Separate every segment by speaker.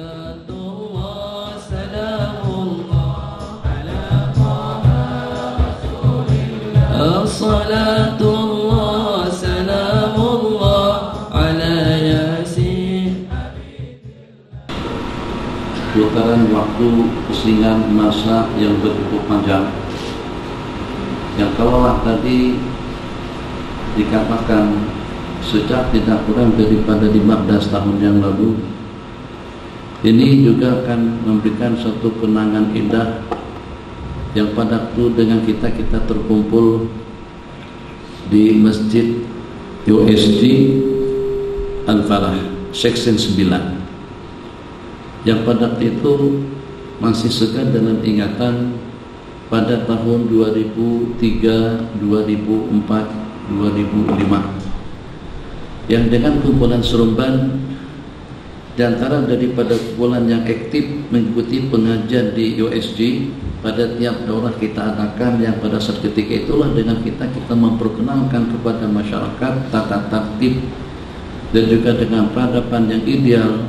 Speaker 1: Salatullah salamullah ala Taha Rasulillah. Salatullah salamullah ala Yasin.
Speaker 2: Putaran waktu kesingan masa yang begitu panjang, yang kalaulah tadi dikatakan sejak tidak kurang daripada 15 tahun yang lalu, ini juga akan memberikan suatu kenangan indah yang pada waktu dengan kita terkumpul di Masjid USG Al-Falah Section 9, yang pada waktu itu masih segar dalam ingatan pada tahun 2003, 2004, 2005, yang dengan kumpulan seremban di antara daripada kumpulan yang aktif mengikuti pengajian di USG pada tiap daurah kita adakan, yang pada saat ketika itulah dengan kita memperkenalkan kepada masyarakat tata tertib dan juga dengan peradaban yang ideal.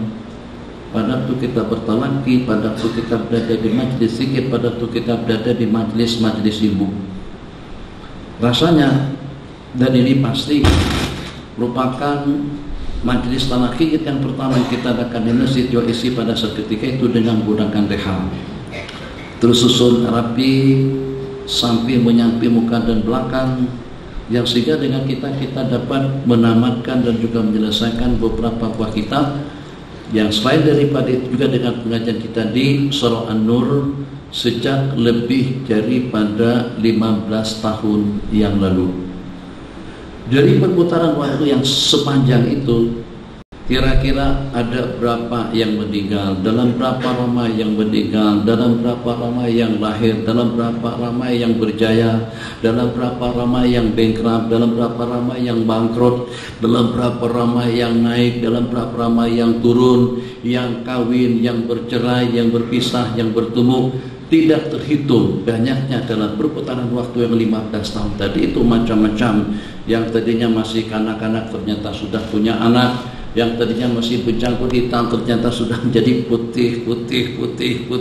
Speaker 2: Pada waktu kita bertalaki, pada waktu kita berada di majlis zikir, pada waktu kita berada di majlis ibu, rasanya, dan ini pasti merupakan majlis talaki yang pertama yang kita adakan di Masjid USG pada saat ketika itu dengan menggunakan rehab, terus susun rapi sampai menyampai muka dan belakang, yang sehingga dengan kita dapat menamatkan dan juga menyelesaikan beberapa buah kitab, yang selain daripada itu juga dengan pengajian kita di Surah An-Nur sejak lebih daripada 15 tahun yang lalu. Dari perputaran waktu yang sepanjang itu, kira-kira ada berapa yang meninggal, dalam berapa ramai yang meninggal, dalam berapa ramai yang lahir, dalam berapa ramai yang berjaya, dalam berapa ramai yang bankrupt, dalam berapa ramai yang bangkrut, dalam berapa ramai yang naik, dalam berapa ramai yang turun, yang kawin, yang bercerai, yang berpisah, yang bertemu. Tidak terhitung banyaknya dalam perputaran waktu yang 15 tahun tadi itu, macam-macam. Yang tadinya masih kanak-kanak ternyata sudah punya anak, yang tadinya masih berjanggut hitam ternyata sudah menjadi putih. 15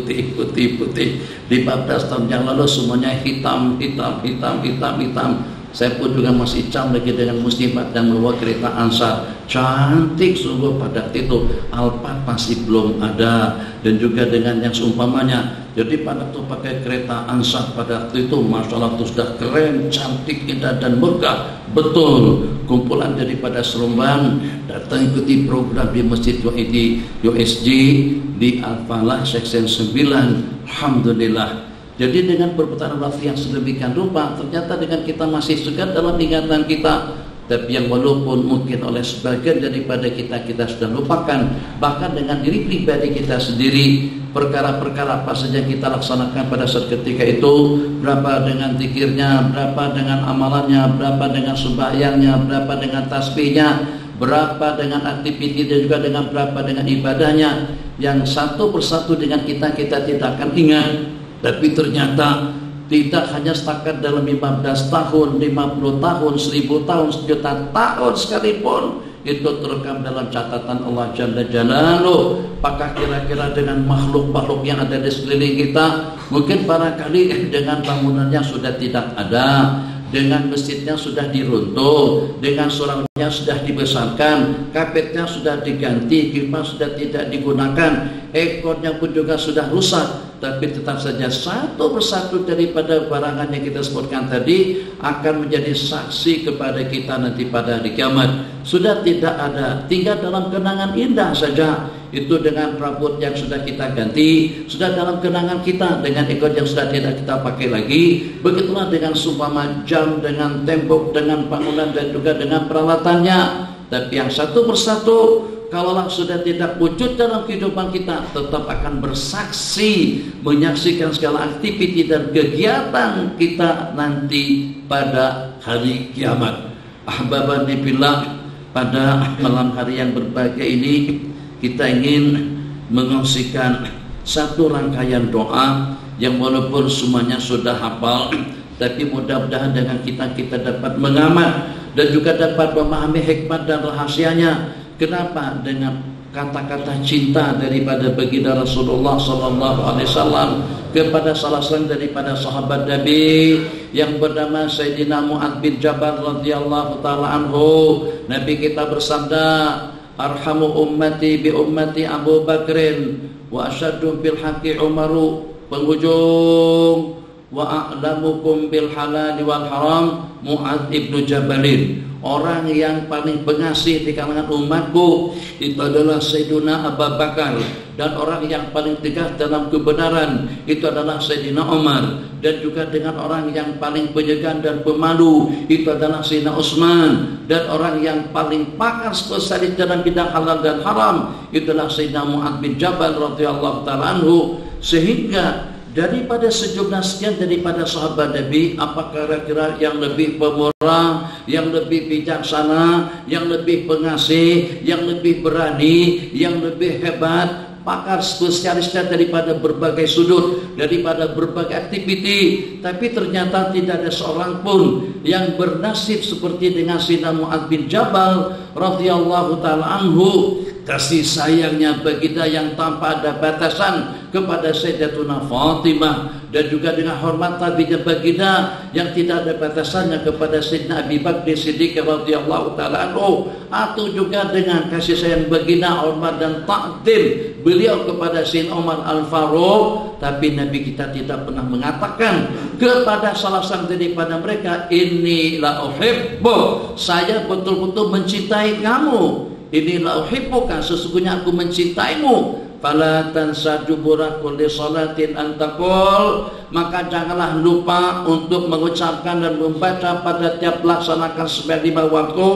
Speaker 2: tahun yang lalu semuanya hitam. Saya pun juga masih cam lagi dengan muslimat dan membawa kereta Ansar, cantik sungguh pada itu. Alphard masih belum ada, dan juga dengan yang seumpamanya. Jadi pada waktu pakai kereta Ansar pada waktu itu, masya Allah, itu sudah keren, cantik, indah dan megah. Betul, kumpulan daripada seremban datang ikuti program di Masjid USG di Al-Falah Section 9. Alhamdulillah. Jadi dengan perputaran waktu yang sedemikian rupa, ternyata dengan kita masih segar dalam ingatan kita, tapi yang walaupun mungkin oleh sebagian daripada kita sudah lupakan, bahkan dengan diri pribadi kita sendiri, perkara-perkara apa saja kita laksanakan pada saat ketika itu, berapa dengan zikirnya, berapa dengan amalannya, berapa dengan sembahyangnya, berapa dengan tasbihnya, berapa dengan aktiviti dan juga dengan berapa dengan ibadahnya, yang satu persatu dengan kita tidak akan ingat. Tapi ternyata tidak hanya setakat dalam 15 tahun, 50 tahun, 1000 tahun, 1.000.000 tahun sekalipun itu terekam dalam catatan Allah Jalla Jalaluh. Apakah kira-kira dengan makhluk-makhluk yang ada di sekeliling kita, mungkin barangkali dengan bangunannya sudah tidak ada, dengan masjidnya sudah diruntuh, dengan suraunya sudah dibesarkan, kapetnya sudah diganti, kipas sudah tidak digunakan, ekornya pun juga sudah rusak, tapi tetap saja satu persatu daripada barangan yang kita sebutkan tadi akan menjadi saksi kepada kita nanti pada hari kiamat. Sudah tidak ada, tinggal dalam kenangan indah saja. Itu dengan rambut yang sudah kita ganti, sudah dalam kenangan kita, dengan ekor yang sudah tidak kita pakai lagi. Begitulah dengan seumpama jam, dengan tembok, dengan bangunan dan juga dengan peralatannya. Tapi yang satu persatu, kalaulah sudah tidak wujud dalam kehidupan kita, tetap akan bersaksi, menyaksikan segala aktiviti dan kegiatan kita nanti pada hari kiamat. Ahbabani billah, pada malam hari yang berbahagia ini, kita ingin mengongsikan satu rangkaian doa yang walaupun semuanya sudah hafal, tapi mudah-mudahan dengan kita dapat mengamat dan juga dapat memahami hikmat dan rahasianya. Kenapa dengan kata-kata cinta daripada baginda Rasulullah sallallahu alaihi wasallam kepada salah seorang daripada sahabat Nabi yang bernama Sayyidina Mu'adz bin Jabal radhiyallahu taala anhu. Nabi kita bersabda, arhamu ummati bi ummati Abu Bakrin wa asyaddu bil haqqi Umaru, penghujung, wa a'lamukum bil halal wal haram Mu'adz ibnu Jabalin. Orang yang paling pengasih di kalangan umatku itu adalah Sayyidina Abu Bakar, dan orang yang paling tegas dalam kebenaran itu adalah Sayyidina Umar, dan juga dengan orang yang paling penyegan dan pemalu itu adalah Sayyidina Utsman, dan orang yang paling pakar spesialis dalam bidang halal dan haram itu adalah Sayyidina Mu'adz bin Jabal radhiyallahu taala anhu. Sehingga daripada sejumlah sekian daripada sahabat Nabi, apa kira-kira yang lebih pemurah, yang lebih bijaksana, yang lebih pengasih, yang lebih berani, yang lebih hebat, pakar spesialisnya daripada berbagai sudut, daripada berbagai aktiviti. Tapi ternyata tidak ada seorang pun yang bernasib seperti dengan Sayyidina Mu'adz bin Jabal radhiyallahu taala anhu. Kasih sayangnya baginda yang tanpa ada batasan kepada Sayyidatuna Fatimah, dan juga dengan hormat tabinya baginda yang tidak ada batasannya kepada Sayyidina Abi Bakr Siddiq radhiyallahu taala anhu, atau juga dengan kasih sayang baginda, hormat dan takdim beliau kepada Sayyidina Umar Al-Faruq. Tapi Nabi kita tidak pernah mengatakan kepada salah seorang daripada mereka, inni la uhibbu, saya betul-betul mencintai kamu. Inilah uhibbuka, sesungguhnya aku mencintaimu. Fala tansa dubura kulli salatin antaqul, maka janganlah lupa untuk mengucapkan dan membaca pada tiap melaksanakan sembahyang 5 waktu,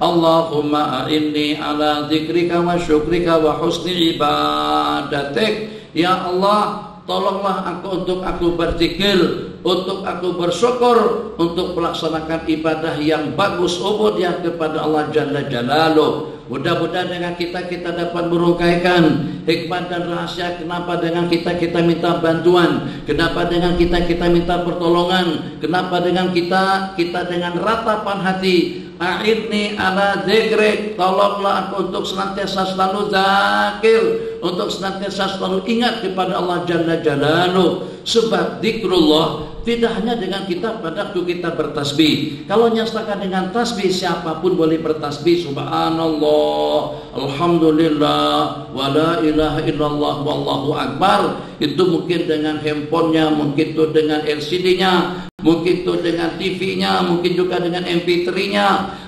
Speaker 2: Allahumma inni ala dzikrika wa syukrika wa husni ibadatik. Ya Allah, tolonglah untuk aku berzikir, untuk aku bersyukur, untuk melaksanakan ibadah yang bagus, ubudiyah kepada Allah Jalla Jalaluh. Mudah-mudahan dengan kita dapat merungkaikan hikmah dan rahasia kenapa dengan kita minta bantuan, kenapa dengan kita minta pertolongan, kenapa dengan kita dengan ratapan hati, a'idni ala dzikrik, tolonglah aku untuk senantiasa selalu zakir, untuk senantiasa selalu ingat kepada Allah Jalla Jalaluh. Sebab zikrullah tidak hanya dengan kita pada waktu kita bertasbih. Kalau nyatakan dengan tasbih, siapapun boleh bertasbih. Subhanallah, alhamdulillah, wa la ilaha illallah, wallahu akbar. Itu mungkin dengan handphonenya, mungkin itu dengan LCD-nya, mungkin itu dengan TV-nya, mungkin juga dengan MP3-nya,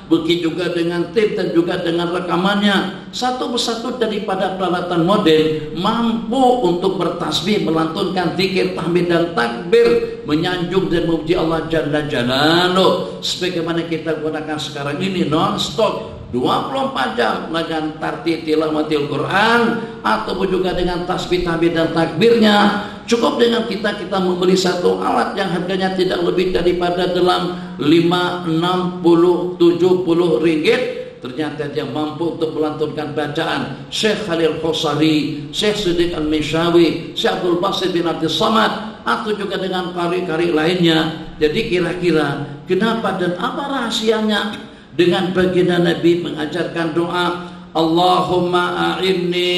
Speaker 2: mungkin juga dengan tape dan juga dengan rekamannya. Satu persatu daripada peralatan modern mampu untuk bertasbih, melantunkan zikir, tahmid dan takbir, menyanjung dan memuji Allah Jalla Jalaluh. Sebagaimana kita gunakan sekarang ini non-stop 24 jam dengan tartil tilawatil Quran, ataupun juga dengan tasbih, tahmid dan takbirnya. Cukup dengan kita membeli satu alat yang harganya tidak lebih daripada dalam 5, 60, 70 ringgit. Ternyata dia mampu untuk melantunkan bacaan Syekh Khalil Khosari, Syekh Siddiq Al-Mishawi, Syekh Abdul Basit bin Abdul Samad, atau juga dengan kari-kari lainnya. Jadi kira-kira kenapa dan apa rahasianya dengan baginda Nabi mengajarkan doa, Allahumma a'inni,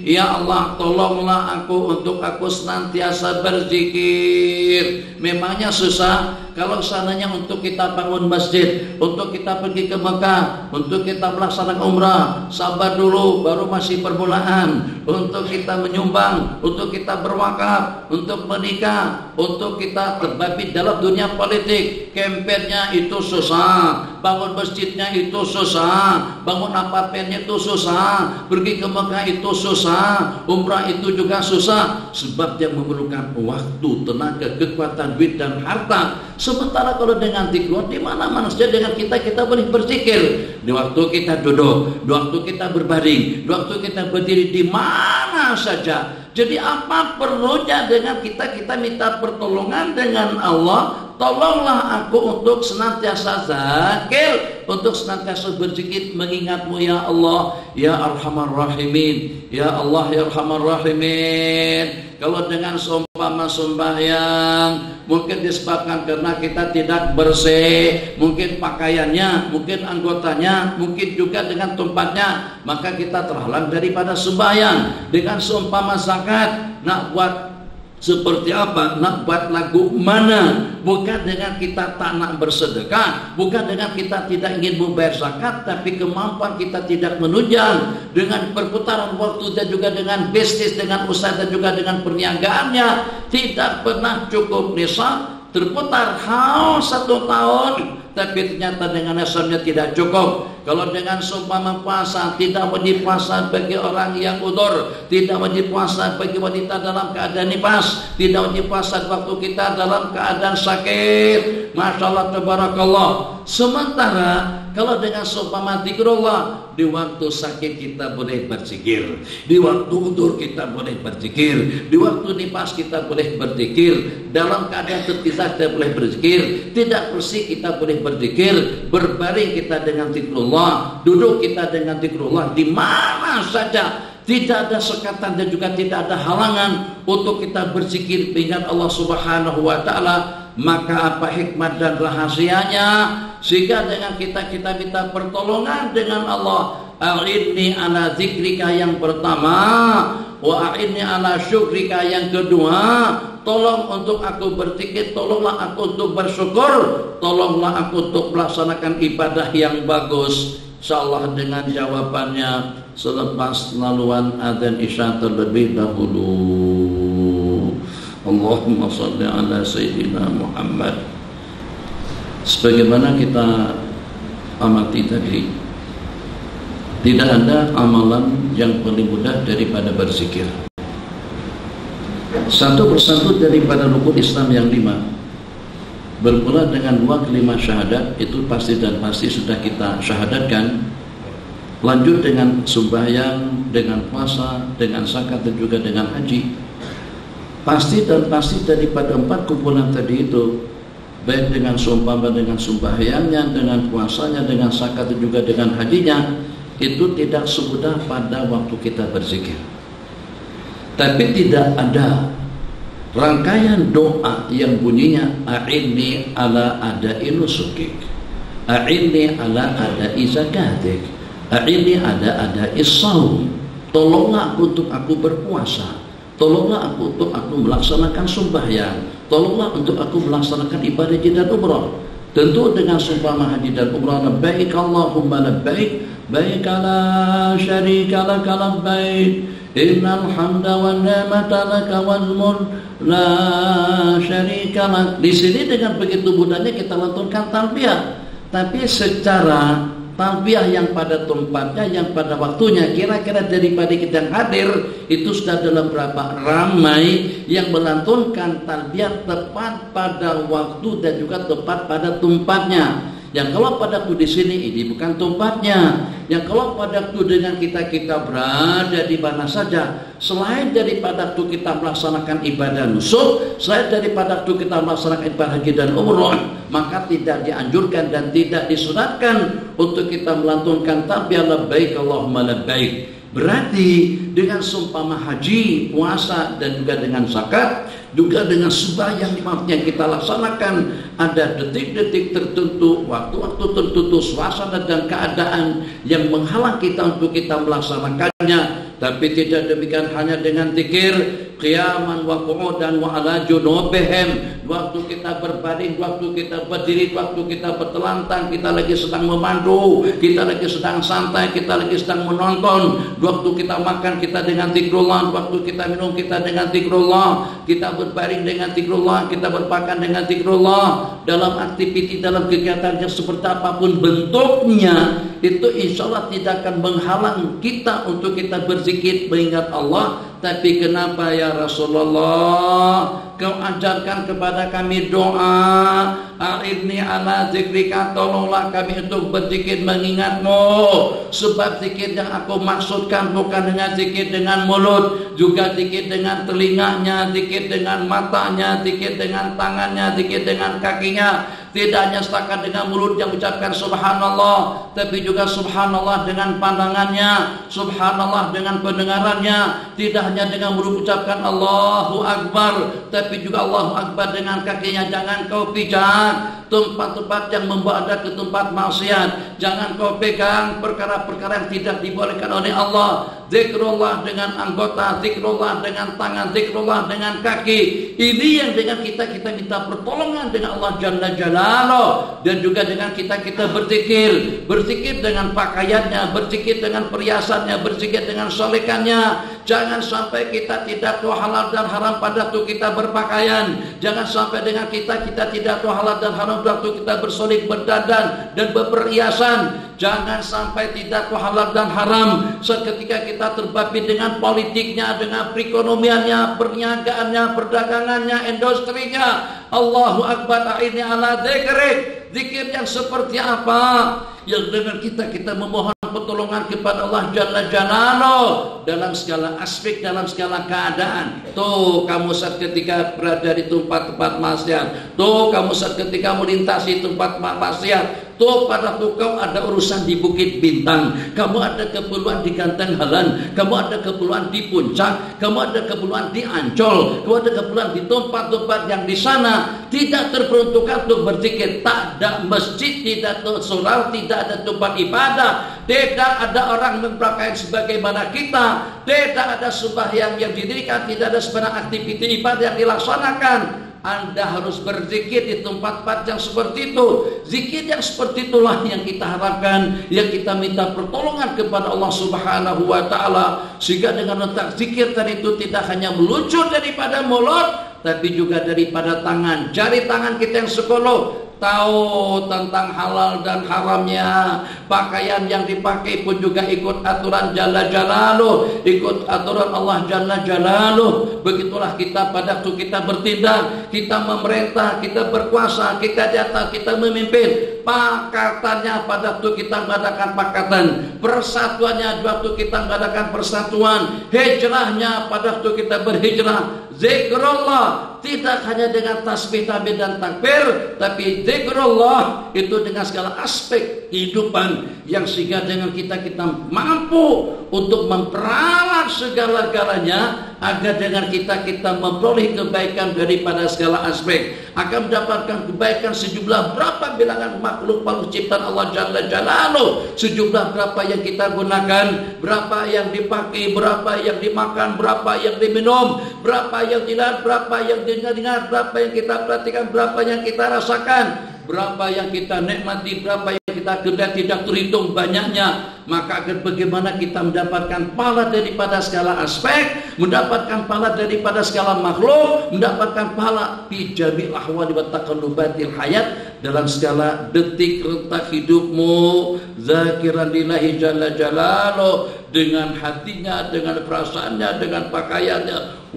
Speaker 2: ya Allah tolonglah aku untuk aku senantiasa berzikir. Memangnya susah? Kalau seandainya untuk kita bangun masjid, untuk kita pergi ke Mekah, untuk kita melaksanakan umrah, sabar dulu, baru masih permulaan. Untuk kita menyumbang, untuk kita berwakaf, untuk menikah, untuk kita terbabi dalam dunia politik, kampanyenya itu susah, bangun masjidnya itu susah, bangun apartemennya itu susah, pergi ke Mekah itu susah, umrah itu juga susah, sebab dia memerlukan waktu, tenaga, kekuatan, duit dan harta. Sementara kalau dengan zikir di mana-mana saja dengan kita boleh berzikir. Di waktu kita duduk, di waktu kita berbaring, di waktu kita berdiri, di mana saja. Jadi apa perlunya dengan kita minta pertolongan dengan Allah, tolonglah aku untuk senantiasa zakir, untuk senantiasa berzikir mengingatmu ya Allah, ya Arhamar Rahimin, ya Allah ya Arhamar Rahimin. Kalau dengan seumpama seumpama sembahyang, mungkin disebabkan karena kita tidak bersih, mungkin pakaiannya, mungkin anggotanya, mungkin juga dengan tempatnya, maka kita terhalang daripada sembahyang. Dengan seumpama zakat, nak buat seperti apa, nak buat lagu mana, bukan dengan kita tak nak bersedekah, bukan dengan kita tidak ingin membayar zakat, tapi kemampuan kita tidak menunjang dengan perputaran waktu dan juga dengan bisnis, dengan usaha dan juga dengan perniagaannya tidak pernah cukup nisab, terputar haus 1 tahun, tapi ternyata dengan nisabnya tidak cukup. Kalau dengan seumpama puasa, tidak wajib puasa bagi orang yang udzur, tidak wajib puasa bagi wanita dalam keadaan nifas, tidak wajib puasa waktu kita dalam keadaan sakit. Masya Allah, tabarakallah. Sementara kalau dengan seumpama zikrullah, di waktu sakit kita boleh berzikir, di waktu udzur kita boleh berzikir, di waktu nifas kita boleh berzikir, dalam keadaan terpisah kita boleh berzikir, tidak bersih kita boleh berzikir, berbaring kita dengan zikrullah, duduk kita dengan zikrullah, di mana saja. Tidak ada sekatan dan juga tidak ada halangan untuk kita berzikir mengingat Allah Subhanahu wa taala. Maka apa hikmat dan rahasianya sehingga dengan kita minta pertolongan dengan Allah. A'inni ala zikrika yang pertama, wa a'inni ala syukrika yang kedua. Tolong untuk aku berzikir, tolonglah aku untuk bersyukur, tolonglah aku untuk melaksanakan ibadah yang bagus. Insyaallah dengan jawabannya selepas laluan adzan isya terlebih dahulu. Allahumma shalli ala sayyidina Muhammad. Sebagaimana kita amati tadi, tidak ada amalan yang paling mudah daripada berzikir. Satu persatu daripada rukun Islam yang 5 bermula dengan 2 kalimat syahadat, itu pasti dan pasti sudah kita syahadatkan. Lanjut dengan sembahyang, dengan puasa, dengan zakat dan juga dengan haji. Pasti dan pasti daripada 4 kumpulan tadi itu, baik dengan seumpama dengan sembahyangnya, dengan puasanya, dengan zakat dan juga dengan hajinya, itu tidak semudah pada waktu kita berzikir. Tapi tidak ada rangkaian doa yang bunyinya a'inni ala ada'i nusukik, a'inni ala ada'i zakatik, a'inni ala ada'i shaum. Tolonglah aku untuk aku berpuasa, tolonglah aku untuk aku melaksanakan sembahyang, tolonglah untuk aku melaksanakan ibadah haji dan umrah. Tentu dengan seumpama haji dan umrah, labbaik Allahumma labbaik, baik la syarika laka labbaik, innal hamda wan ni'mata laka wal mulk la syarika lak. Di sini dengan begitu mudahnya kita lantunkan talbiyah, tapi secara talbiyah yang pada tempatnya, yang pada waktunya, kira-kira daripada kita yang hadir itu sudah dalam berapa ramai yang melantunkan talbiyah tepat pada waktu dan juga tepat pada tempatnya. Yang kalau padaku di sini ini bukan tempatnya. Yang kalau padaku dengan kita berada di mana saja, selain daripada waktu kita melaksanakan ibadah nusuk, selain daripada waktu kita melaksanakan ibadah haji dan umrah, maka tidak dianjurkan dan tidak disunatkan untuk kita melantunkan talbiyah labbaik Allahumma labbaik. Berarti dengan seumpama haji, puasa dan juga dengan zakat, juga dengan sembahyang yang kita laksanakan, ada detik-detik tertentu, waktu-waktu tertentu, suasana dan keadaan yang menghalang kita untuk kita melaksanakannya. Tapi tidak demikian hanya dengan zikir, qiyaman wa qu'udan wa ala junubihim. Waktu kita berbaring, waktu kita berdiri, waktu kita bertelantang, kita lagi sedang memandu, kita lagi sedang santai, kita lagi sedang menonton. Waktu kita makan, kita dengan zikrullah. Waktu kita minum, kita dengan zikrullah. Kita berbaring dengan zikrullah, kita berpakan dengan zikrullah. Dalam aktiviti, dalam kegiatan yang seperti apapun bentuknya, itu insya Allah tidak akan menghalang kita untuk kita berzikir mengingat Allah. Tapi kenapa ya Rasulullah kau ajarkan kepada kami doa a'inni ala zikrika, tolonglah kami untuk berzikir mengingatmu. Sebab zikir yang aku maksudkan bukan dengan zikir dengan mulut, juga zikir dengan telinganya, zikir dengan matanya, zikir dengan tangannya, zikir dengan kakinya. Tidak hanya setakat dengan mulut yang ucapkan subhanallah, tapi juga subhanallah dengan pandangannya, subhanallah dengan pendengarannya. Tidak hanya dengan mulut ucapkan Allahu Akbar, tapi juga Allahu Akbar dengan kakinya. Jangan kau pijak tempat-tempat yang membawa anda ke tempat maksiat. Jangan kau pegang perkara-perkara yang tidak dibolehkan oleh Allah. Zikrullah dengan anggota, zikrullah dengan tangan, zikrullah dengan kaki. Ini yang dengan kita minta pertolongan dengan Allah Jalla Jalaluh. Dan juga dengan kita berzikir, berzikir dengan pakaiannya, berzikir dengan perhiasannya, berzikir dengan solekannya. Jangan sampai kita tidak tahu halal dan haram pada waktu kita berpakaian. Jangan sampai dengan kita tidak tahu halal dan haram waktu kita bersolik, berdandan dan berperhiasan. Jangan sampai tidak tahu halal dan haram seketika kita terbabi dengan politiknya, dengan perekonomiannya, perniagaannya, perdagangannya, industrinya. Allahu Akbar, a'inni ala dzikrik. Zikir yang seperti apa? Yang dengan kita memohon pertolongan kepada Allah Jalla Jalaluh dalam segala aspek, dalam segala keadaan. Tuh kamu saat ketika berada di tempat-tempat maksiat, tuh kamu saat ketika melintasi tempat maksiat, tuh pada waktu kau ada urusan di Bukit Bintang, kamu ada keperluan di Ganteng Halan, kamu ada keperluan di Puncak, kamu ada keperluan di Ancol, kamu ada keperluan di tempat-tempat yang di sana tidak terperuntukkan untuk berzikir. Tak ada masjid, tidak ada surau, tidak ada tempat ibadah, tidak ada orang berpakaian sebagaimana kita, tidak ada sembahyang yang didirikan, tidak ada sebenarnya aktivitas ibadah yang dilaksanakan. Anda harus berzikir di tempat-tempat yang seperti itu. Zikir yang seperti itulah yang kita harapkan, yang kita minta pertolongan kepada Allah Subhanahu wa Ta'ala. Sehingga dengan letak zikir tadi itu tidak hanya meluncur daripada mulut, tapi juga daripada tangan. Jari tangan kita yang sekolah tahu tentang halal dan haramnya. Pakaian yang dipakai pun juga ikut aturan Jalla Jalaluh, ikut aturan Allah Jalla Jalaluh. Begitulah kita pada waktu kita bertindak, kita memerintah, kita berkuasa, kita di atas, kita memimpin. Pakatannya pada waktu kita mengadakan pakatan, persatuannya waktu kita mengadakan persatuan, hijrahnya pada waktu kita berhijrah. Zikrullah tidak hanya dengan tasbih, tahmid dan takbir, tapi zikrullah itu dengan segala aspek kehidupan yang sehingga dengan kita mampu untuk memperalat segala-galanya agar dengan kita memperoleh kebaikan daripada segala aspek, akan mendapatkan kebaikan sejumlah berapa bilangan makhluk ciptaan Allah Jalla Jalaluh, sejumlah berapa yang kita gunakan, berapa yang dipakai, berapa yang dimakan, berapa yang diminum, berapa yang dilihat, berapa yang didengar, berapa yang kita perhatikan, berapa yang kita rasakan, berapa yang kita nikmati, berapa yang kita kerja, tidak terhitung banyaknya. Maka agar bagaimana kita mendapatkan pahala daripada segala aspek, mendapatkan pahala daripada segala makhluk, mendapatkan pahala fi jami'il ahwali wa taqallubatil hayat, dalam segala detik rentak hidupmu, zakiran lillahi Jalla Jalaluh, dengan hatinya, dengan perasaannya, dengan pakaiannya.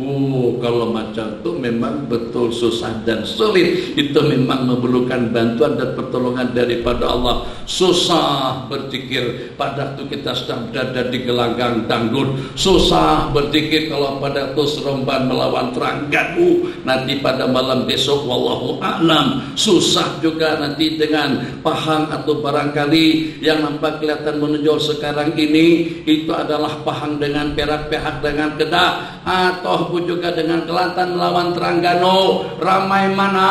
Speaker 2: Kalau macam itu memang betul susah dan sulit. Itu memang memerlukan bantuan dan pertolongan daripada Allah. Susah berzikir pada waktu kita sedang berada di gelanggang dangdut. Susah berzikir kalau pada waktu seremban melawan teranggatmu nanti pada malam besok, wallahu a'lam. Susah juga nanti dengan pahang atau barangkali yang nampak kelihatan menonjol sekarang ini, itu adalah pahang dengan perak dengan kedah, ataupun juga dengan Kelantan melawan Terengganu. Ramai mana?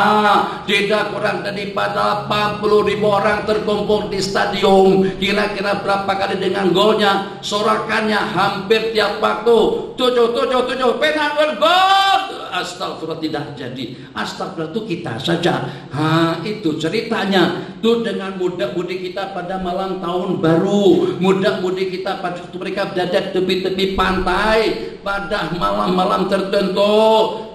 Speaker 2: Tidak kurang daripada 40.000 orang terkumpul di stadium. Kira-kira berapa kali dengan golnya, sorakannya hampir tiap waktu. 7 penalti gol. Astagfirullah, tidak jadi. Astagfirullah, itu kita saja. Itu ceritanya. Itu dengan muda-mudi kita pada malam tahun baru, muda-mudi kita pada waktu mereka berada di tepi-tepi pantai, pada malam-malam tertentu.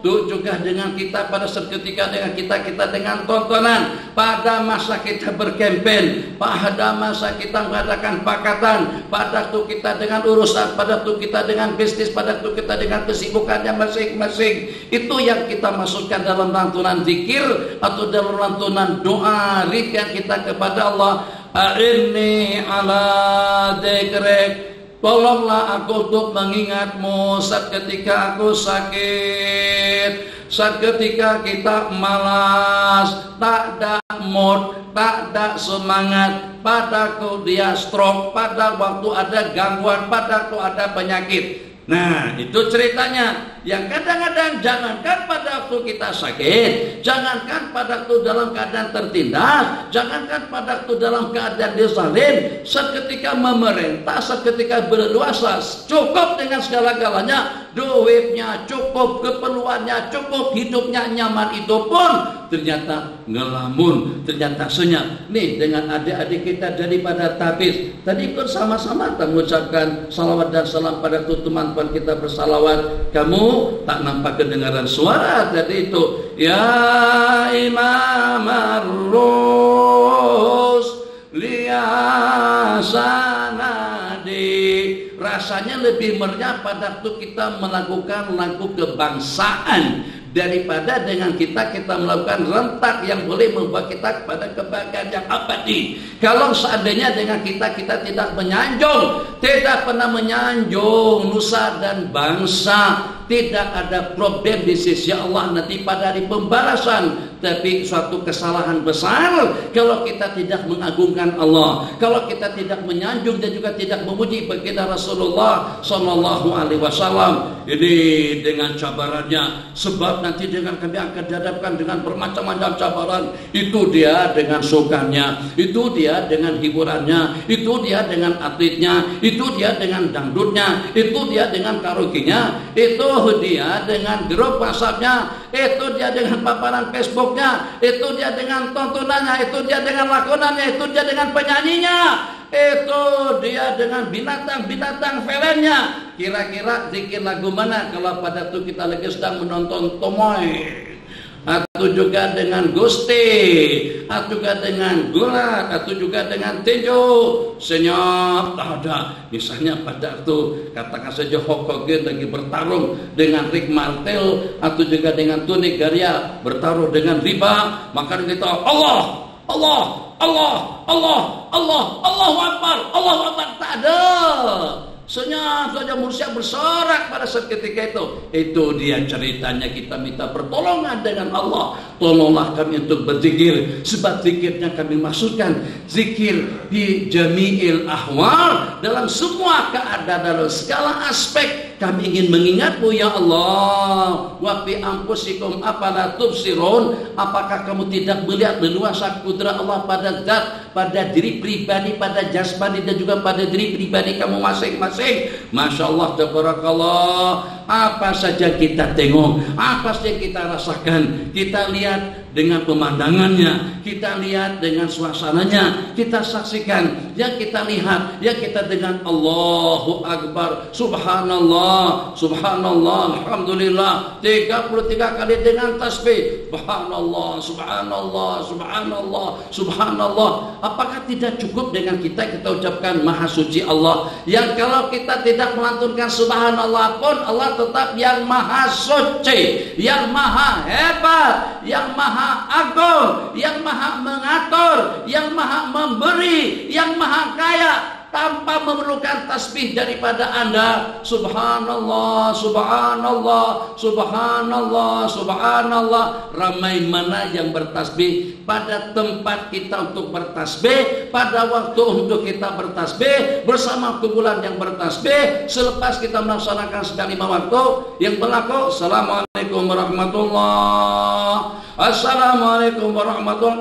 Speaker 2: Itu juga dengan kita pada seketika dengan kita dengan tontonan. Pada masa kita berkempen, pada masa kita mengadakan pakatan, pada waktu kita dengan urusan, pada waktu kita dengan bisnis, pada waktu kita dengan kesibukannya masing-masing. Itu yang kita masukkan dalam lantunan zikir atau dalam lantunan doa ringan kita kepada Allah. A'inni ala dzikrik, tolonglah aku untuk mengingatmu saat ketika aku sakit, saat ketika kita malas, tak ada mood, tak ada semangat, pada waktu dia stroke, pada waktu ada gangguan, pada waktu ada penyakit. Nah, itu ceritanya. Yang kadang-kadang jangankan pada waktu kita sakit, jangankan pada waktu dalam keadaan tertindas, jangankan pada waktu dalam keadaan disalin, seketika memerintah, seketika berluasa, cukup dengan segala-galanya, duitnya cukup, keperluannya cukup, hidupnya nyaman, itu pun ternyata ngelamun, ternyata senyap. Nih, dengan adik-adik kita daripada tapis, tadi pun sama-sama kita mengucapkan salawat dan salam pada teman-teman kita bersalawat. Kamu tak nampak kedengaran suara tadi itu. Ya Imam Ar-Rus liasanadi, rasanya lebih meriah pada waktu kita melakukan lagu kebangsaan daripada dengan kita melakukan rentak yang boleh membawa kita kepada kebahagiaan yang abadi. Kalau seandainya dengan kita tidak menyanjung, tidak pernah menyanjung nusa dan bangsa, tidak ada problem di sisi Allah nanti pada hari pembalasan. Tapi suatu kesalahan besar kalau kita tidak mengagungkan Allah, kalau kita tidak menyanjung dan juga tidak memuji baginda Rasulullah Sallallahu Alaihi Wasallam. Ini dengan cabarannya, sebab nanti dengan kami akan dihadapkan dengan bermacam-macam cabaran. Itu dia dengan sukannya, itu dia dengan hiburannya, itu dia dengan atletnya, itu dia dengan dangdutnya, itu dia dengan karaoke-nya, itu dia dengan grup WhatsApp-nya, itu dia dengan paparan Facebook-nya, itu dia dengan tontonannya, itu dia dengan lakonannya, itu dia dengan penyanyinya, itu dia dengan binatang-binatang filmnya. Kira-kira zikir lagu mana kalau pada itu kita lagi sedang menonton Tomoy, atau juga dengan Gusti, atau juga dengan Gulat, atau juga dengan Tinju, senyap, tak ada. Misalnya pada waktu katakan saja Hulk Hogan lagi bertarung dengan Rick Martel, atau juga dengan Tony Garia bertarung dengan Riba, maka kita Allah, Allah, Allah, Allah, Allah, Allahu Akbar, Allahu Akbar, tak ada. Senyap saja manusia bersorak pada saat ketika itu. Itu dia ceritanya, kita minta pertolongan dengan Allah. Tolonglah kami untuk berzikir, sebab zikirnya kami maksudkan zikir di jami'il ahwal, dalam semua keadaan, dalam segala aspek. Kami ingin mengingatmu ya Allah. Wa fi anfusikum afala tubsirun, apakah kamu tidak melihat leluasa kudrat Allah pada zat, pada diri pribadi, pada jasmani, dan juga pada diri pribadi kamu masing-masing. Masya Allah, tabarakallah. Apa saja kita tengok, apa saja kita rasakan, kita lihat dengan pemandangannya, kita lihat dengan suasananya, kita saksikan, yang kita lihat, yang kita dengan Allahu Akbar, Subhanallah, Subhanallah, Alhamdulillah, 33 kali dengan tasbih, Subhanallah, Subhanallah, Subhanallah, Subhanallah. Apakah tidak cukup dengan kita ucapkan Maha Suci Allah, yang kalau kita tidak melantunkan Subhanallah pun Allah tetap yang Maha Suci, yang Maha Hebat, yang Maha Agung, yang Maha Mengatur, yang Maha Memberi, yang Maha Kaya, tanpa memerlukan tasbih daripada Anda. Subhanallah, Subhanallah, Subhanallah, Subhanallah. Ramai mana yang bertasbih pada tempat kita untuk bertasbih, pada waktu untuk kita bertasbih, bersama kumpulan yang bertasbih, selepas kita melaksanakan sedang 5 waktu yang berlaku. Assalamualaikum warahmatullah, Assalamualaikum warahmatullah.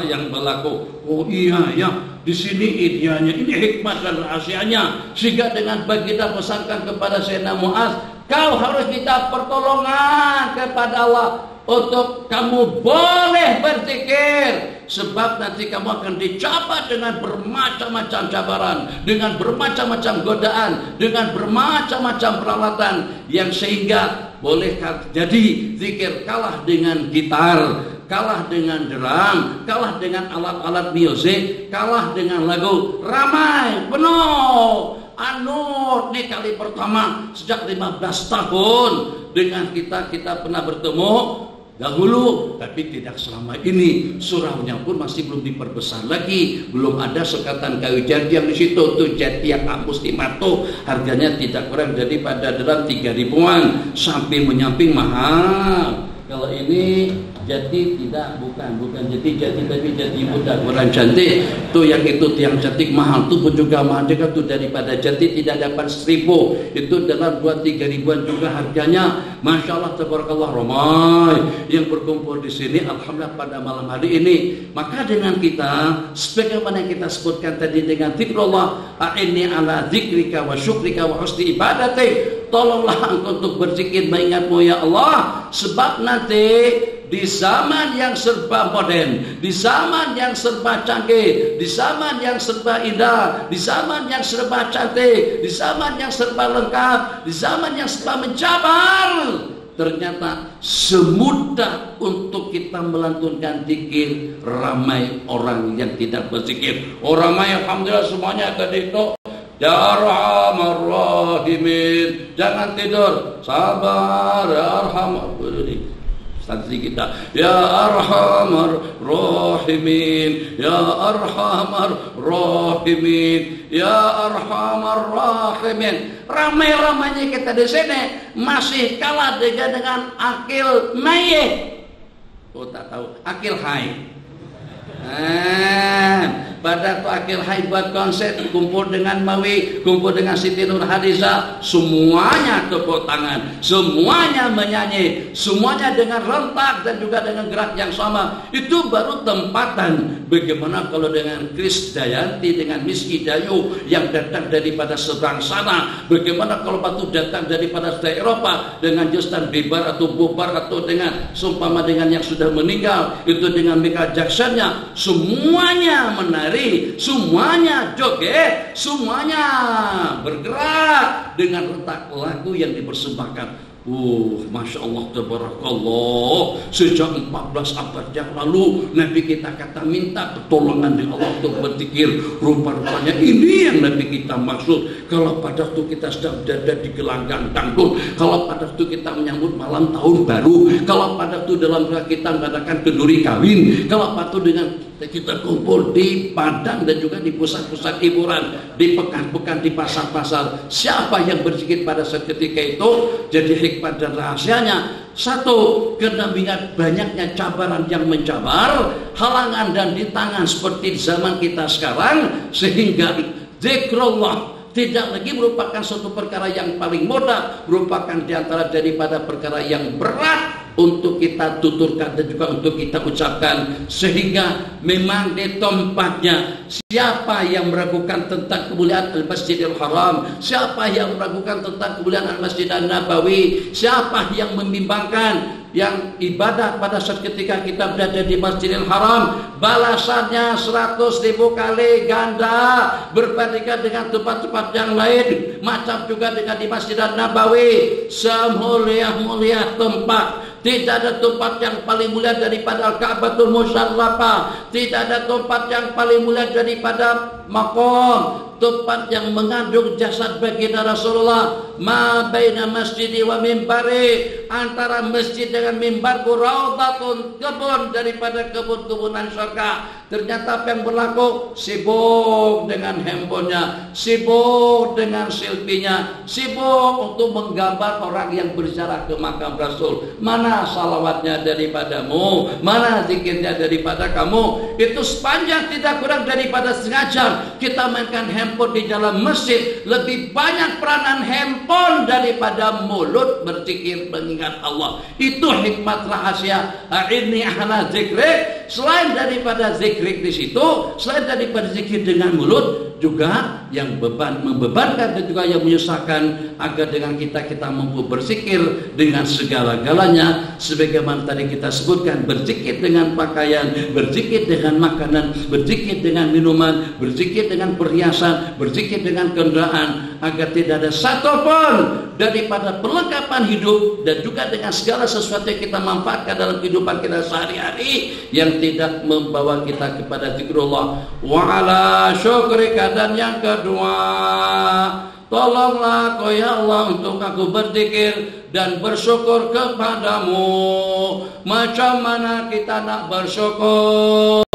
Speaker 2: Yang berlaku. Oh iya ya, di sini ideanya, ini hikmah dan rahasianya, sehingga dengan baginda pesankan kepada Sayyidina Muaz, kau harus minta pertolongan kepada Allah untuk kamu boleh berzikir. sebab nanti kamu akan dicapai dengan bermacam-macam cabaran, dengan bermacam-macam godaan, dengan bermacam-macam peralatan yang sehingga boleh jadi zikir kalah dengan gitar, kalah dengan drum, kalah dengan alat-alat musik, kalah dengan lagu. Ramai, penuh. Ini kali pertama sejak 15 tahun dengan kita pernah bertemu dahulu, tapi tidak selama ini. Suraunya pun masih belum diperbesar lagi, belum ada sekatan kayu jati yang di situ. Tuh jati yang kampus di Mato harganya tidak kurang daripada dalam 3.000-an, sampai menyamping mahal. Kalau ini jati tidak, bukan jati tapi jati muda, kurang cantik. Tuh yang itu tiang cantik mahal, tuh pun juga mahal juga tuh daripada jati tidak dapat 1.000, itu dalam 2-3 ribuan juga harganya. Masya Allah, tabarakallah, ramai yang berkumpul di sini. Alhamdulillah pada malam hari ini. Maka dengan kita, sebagaimana yang kita sebutkan tadi dengan zikrullah, a'inni ala zikrika wa syukrika wa husni ibadatik. Tolonglah engkau untuk berzikir mengingatmu ya Allah, sebab nanti di zaman yang serba modern, di zaman yang serba canggih, di zaman yang serba indah, di zaman yang serba cantik, di zaman yang serba lengkap, di zaman yang serba mencabar, ternyata semudah untuk kita melantunkan zikir. Ramai orang yang tidak berzikir. Ramai, alhamdulillah semuanya tadi itu. Ya Arhamar Rahimin, jangan tidur, sabar ya Arhamar. Strategi kita, ya Arhamar Rahimin, ya Arhamar Rahimin, ya Arhamar Rahimin. Ramai-ramainya kita di sini masih kalah dengan akil mayit. Oh tak tahu, akil hai. Pada tuh akhir hai buat konser, kumpul dengan Mawi, kumpul dengan Siti Nur Hadiza, semuanya tepuk tangan, semuanya menyanyi, semuanya dengan rentak dan juga dengan gerak yang sama. Itu baru tempatan. Bagaimana kalau dengan Kris Dayanti, dengan Miski Dayu yang datang daripada seberang sana? Bagaimana kalau batu datang daripada Eropa dengan Justin Bieber atau Bobar, atau dengan seumpama dengan yang sudah meninggal itu dengan Michael Jackson-nya, semuanya menari, semuanya joget, semuanya bergerak dengan rentak lagu yang dipersembahkan. Masya Allah, tabarakallah. Sejak 14 abad yang lalu Nabi kita kata minta pertolongan dari Allah untuk berzikir. Rupa-rupanya ini yang Nabi kita maksud. Kalau pada waktu kita sedang berada di gelanggang dangdut, kalau pada waktu kita menyambut malam tahun baru, kalau pada waktu dalam kita mengadakan kenduri kawin, kalau pada waktu dengan kita kumpul di padang dan juga di pusat-pusat hiburan, di pekan-pekan, di pasar-pasar, siapa yang berzikir pada saat ketika itu? Jadi hikmah dan rahasianya, satu, karena mengingat banyaknya cabaran yang mencabar, halangan dan rintangan seperti zaman kita sekarang, sehingga zikrullah tidak lagi merupakan suatu perkara yang paling mudah, merupakan diantara daripada perkara yang berat untuk kita tuturkan dan juga untuk kita ucapkan. Sehingga memang di tempatnya, siapa yang meragukan tentang kemuliaan Al-Masjidil Haram, siapa yang meragukan tentang kemuliaan Al-Masjid An-Nabawi, siapa yang membimbangkan yang ibadah pada saat ketika kita berada di Masjidil Haram balasannya 100.000 kali ganda berbandingkan dengan tempat-tempat yang lain, macam juga dengan di Masjid An-Nabawi, semulia-mulia tempat. Tidak ada tempat yang paling mulia daripada Al-Ka'batul Musyarrafah. Tidak ada tempat yang paling mulia daripada maqam, tempat yang mengandung jasad baginda Rasulullah. Ma baina masjidi wa mimbari, antara masjid dengan mimbarku raudhatun, kebun daripada kebun-kebunan surga. Ternyata apa yang berlaku? Sibuk dengan handphonenya, sibuk dengan selfie-nya, sibuk untuk menggambar orang yang berziarah ke makam Rasul. Mana salawatnya daripadamu, mana zikirnya daripada kamu? Itu sepanjang tidak kurang daripada setengah jam kita mainkan handphone di dalam masjid. Lebih banyak peranan handphone daripada mulut berzikir mengingat Allah. Itu hikmat rahasia. Ini ahla zikrik, selain daripada zikir di situ, selain daripada zikir dengan mulut, juga yang membebankan dan juga yang menyusahkan, agar dengan kita mampu berzikir dengan segala-galanya, sebagaimana tadi kita sebutkan, berzikir dengan pakaian, berzikir dengan makanan, berzikir dengan minuman, berzikir dengan perhiasan, berzikir dengan kendaraan, agar tidak ada satupun daripada perlengkapan hidup dan juga dengan segala sesuatu yang kita manfaatkan dalam kehidupan kita sehari-hari yang tidak membawa kita kepada zikrullah. Wa ala syukrika, dan yang kedua, tolonglah kau ya Allah untuk aku berzikir dan bersyukur kepadamu. Macam mana kita nak bersyukur?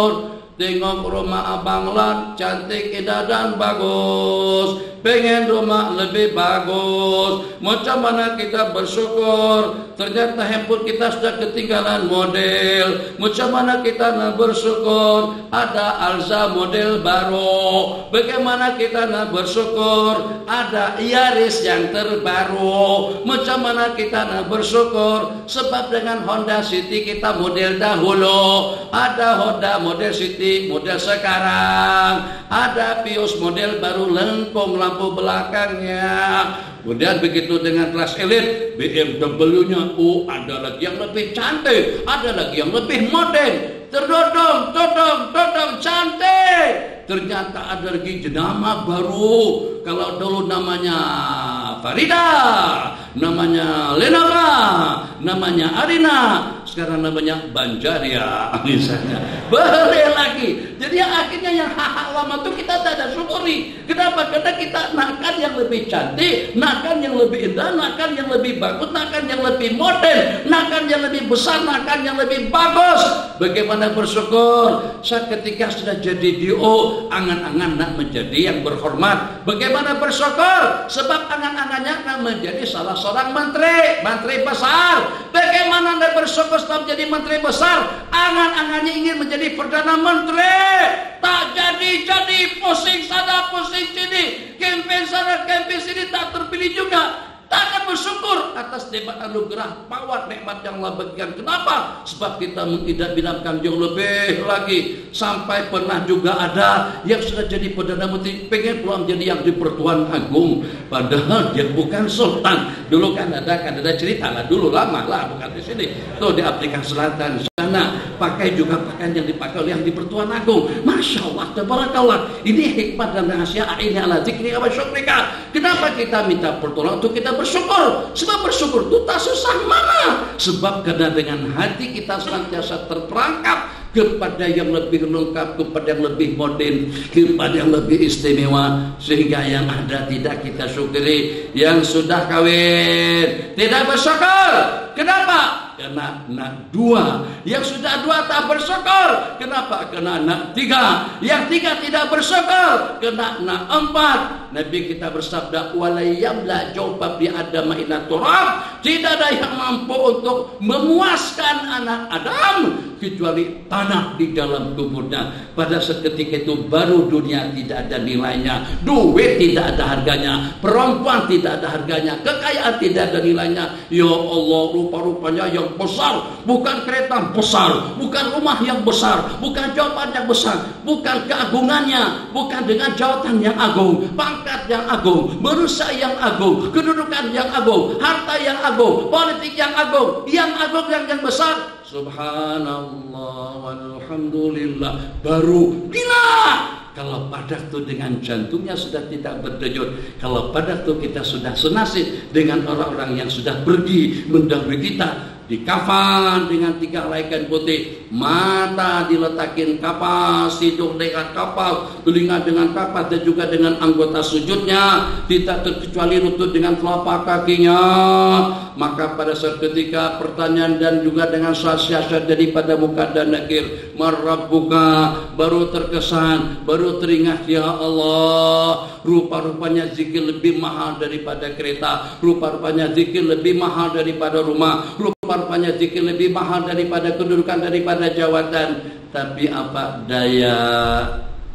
Speaker 2: Tengok rumah abang lah cantik, indah dan bagus, pengen rumah lebih bagus. Macam mana kita bersyukur? Ternyata handphone kita sudah ketinggalan model. Macam mana kita nak bersyukur? Ada Alza model baru. Bagaimana kita nak bersyukur? Ada Yaris yang terbaru. Macam mana kita nak bersyukur? Sebab dengan Honda City kita model dahulu, ada Honda model City model sekarang, ada Vios model baru lengkung lampu belakangnya. Kemudian begitu dengan kelas elit, BMW-nya, ada lagi yang lebih cantik, ada lagi yang lebih modern, todong cantik. Ternyata ada lagi jenama baru. Kalau dulu namanya Farida, namanya Lenova, namanya Arina, sekarang namanya Banjaria misalnya. Boleh lagi. Jadi akhirnya yang hak lama itu kita tidak syukuri. Kenapa? Karena kita nakan yang lebih cantik, nakan yang lebih indah, nakan yang lebih bagus, nakan yang lebih modern, nakan yang lebih besar, nakan yang lebih bagus. Bagaimana bersyukur? Saat ketika sudah jadi DO, angan-angan nak menjadi yang berhormat. Bagaimana bersyukur? Sebab angan-angannya nak menjadi salah seorang menteri besar. Bagaimana anda bersyukur setelah menjadi menteri besar? Angan-angannya ingin menjadi perdana menteri. Tak jadi, pusing sana, pusing sini, campaign sana, campaign sini, tak terpilih juga. Tak akan bersyukur atas nikmat anugerah power nikmat yang Allah berikan. Kenapa? Sebab kita menidakbinamkan jauh lebih lagi. Sampai pernah juga ada yang sudah jadi Perdana Menteri, pengen pulang menjadi yang di Pertuan Agung, padahal dia bukan sultan. Dulu kan ada cerita lah, dulu lama lah, bukan di sini. Tuh di Afrika Selatan sana pakai juga pakaian yang dipakai oleh yang di Pertuan Agung. Masya Allah, tabarakallah. Ini hikmat dan rahasia ini ala zikri wa syukrika. Kenapa kita minta pertolongan? Untuk kita bersyukur. Sebab bersyukur itu tak susah mana. Sebab karena dengan hati kita senantiasa terperangkap kepada yang lebih lengkap, kepada yang lebih modern, kepada yang lebih istimewa, sehingga yang ada tidak kita syukuri. Yang sudah kawin tidak bersyukur. Kenapa? Karena anak dua. Yang sudah dua tak bersyukur. Kenapa? Karena anak tiga. Yang tiga tidak bersyukur. Karena anak empat. Nabi kita bersabda, walayamla jawba bi adama ila turab. Tidak ada yang mampu untuk memuaskan anak Adam kecuali tanah di dalam kuburnya. Pada seketika itu baru dunia tidak ada nilainya, duit tidak ada harganya, perempuan tidak ada harganya, kekayaan tidak ada nilainya. Ya Allah, rupa-rupanya yang besar, bukan kereta besar, bukan rumah yang besar, bukan jabatan yang besar, bukan keagungannya, bukan dengan jabatan yang agung, pangkat yang agung, manusia yang agung, kedudukan yang agung, harta yang agung, politik yang agung yang besar. Subhanallah walhamdulillah, baru gila. Kalau pada itu dengan jantungnya sudah tidak berdenyut, kalau pada itu kita sudah senasib dengan orang-orang yang sudah pergi mendahului kita, dikafan dengan 3 helai kain putih, mata diletakin kapas, hidung dengan kapas, telinga dengan kapas, dan juga dengan anggota sujudnya, tidak terkecuali lutut dengan telapak kakinya. Maka pada saat ketika pertanyaan dan juga dengan siasat daripada muka dan nakir, marabbuka, baru terkesan, baru teringat, ya Allah, rupa-rupanya zikir lebih mahal daripada kereta, rupa-rupanya zikir lebih mahal daripada rumah, rupa-rupanya zikir lebih mahal daripada kedudukan, daripada jawatan. Tapi apa daya,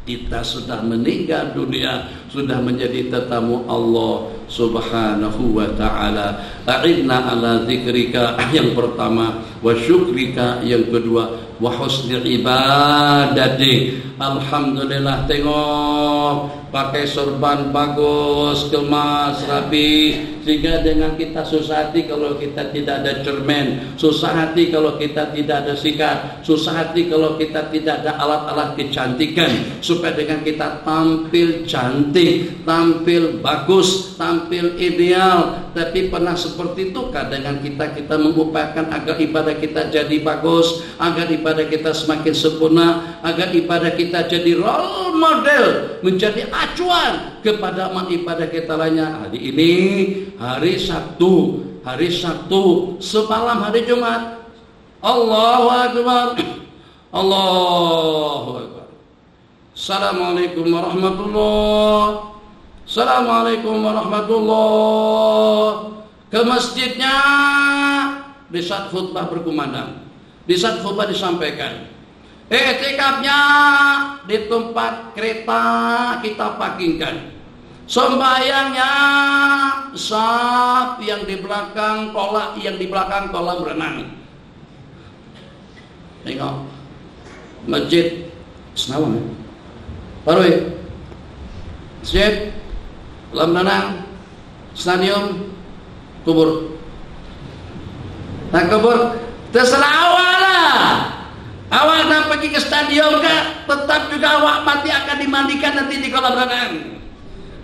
Speaker 2: kita sudah meninggal dunia, sudah menjadi tetamu Allah subhanahu wa ta'ala. A'inna ala dzikrika yang pertama, wa syukrika yang kedua, wa husni ibadati. Alhamdulillah, tengok pakai sorban bagus, kemas, rapi, sehingga dengan kita susah hati kalau kita tidak ada cermin, susah hati kalau kita tidak ada sikat, susah hati kalau kita tidak ada alat-alat kecantikan, supaya dengan kita tampil cantik, tampil bagus, tampil ideal. Tapi pernah seperti itukah dengan kita mengupayakan agar ibadah kita jadi bagus, agar ibadah kita semakin sempurna, agar ibadah kita jadi role model, menjadi acuan kepada amal ibadah kita lainnya. Hari ini hari Sabtu semalam hari Jumat. Allahu Akbar, Allahu Akbar. Assalamualaikum warahmatullahi. Assalamualaikum warahmatullahi. Ke masjidnya di saat khutbah berkumandang, di saat khutbah disampaikan. I'tikafnya di tempat kereta kita parkingkan. Sembayangnya saf yang di belakang kolam renang. Tengok masjid Senawang, Paroi, masjid, kolam renang, stadion, kubur. Nah, kubur terserah awal lah. Awak nak pergi ke stadion kah? Tetap juga awak mati akan dimandikan nanti di kolam renang.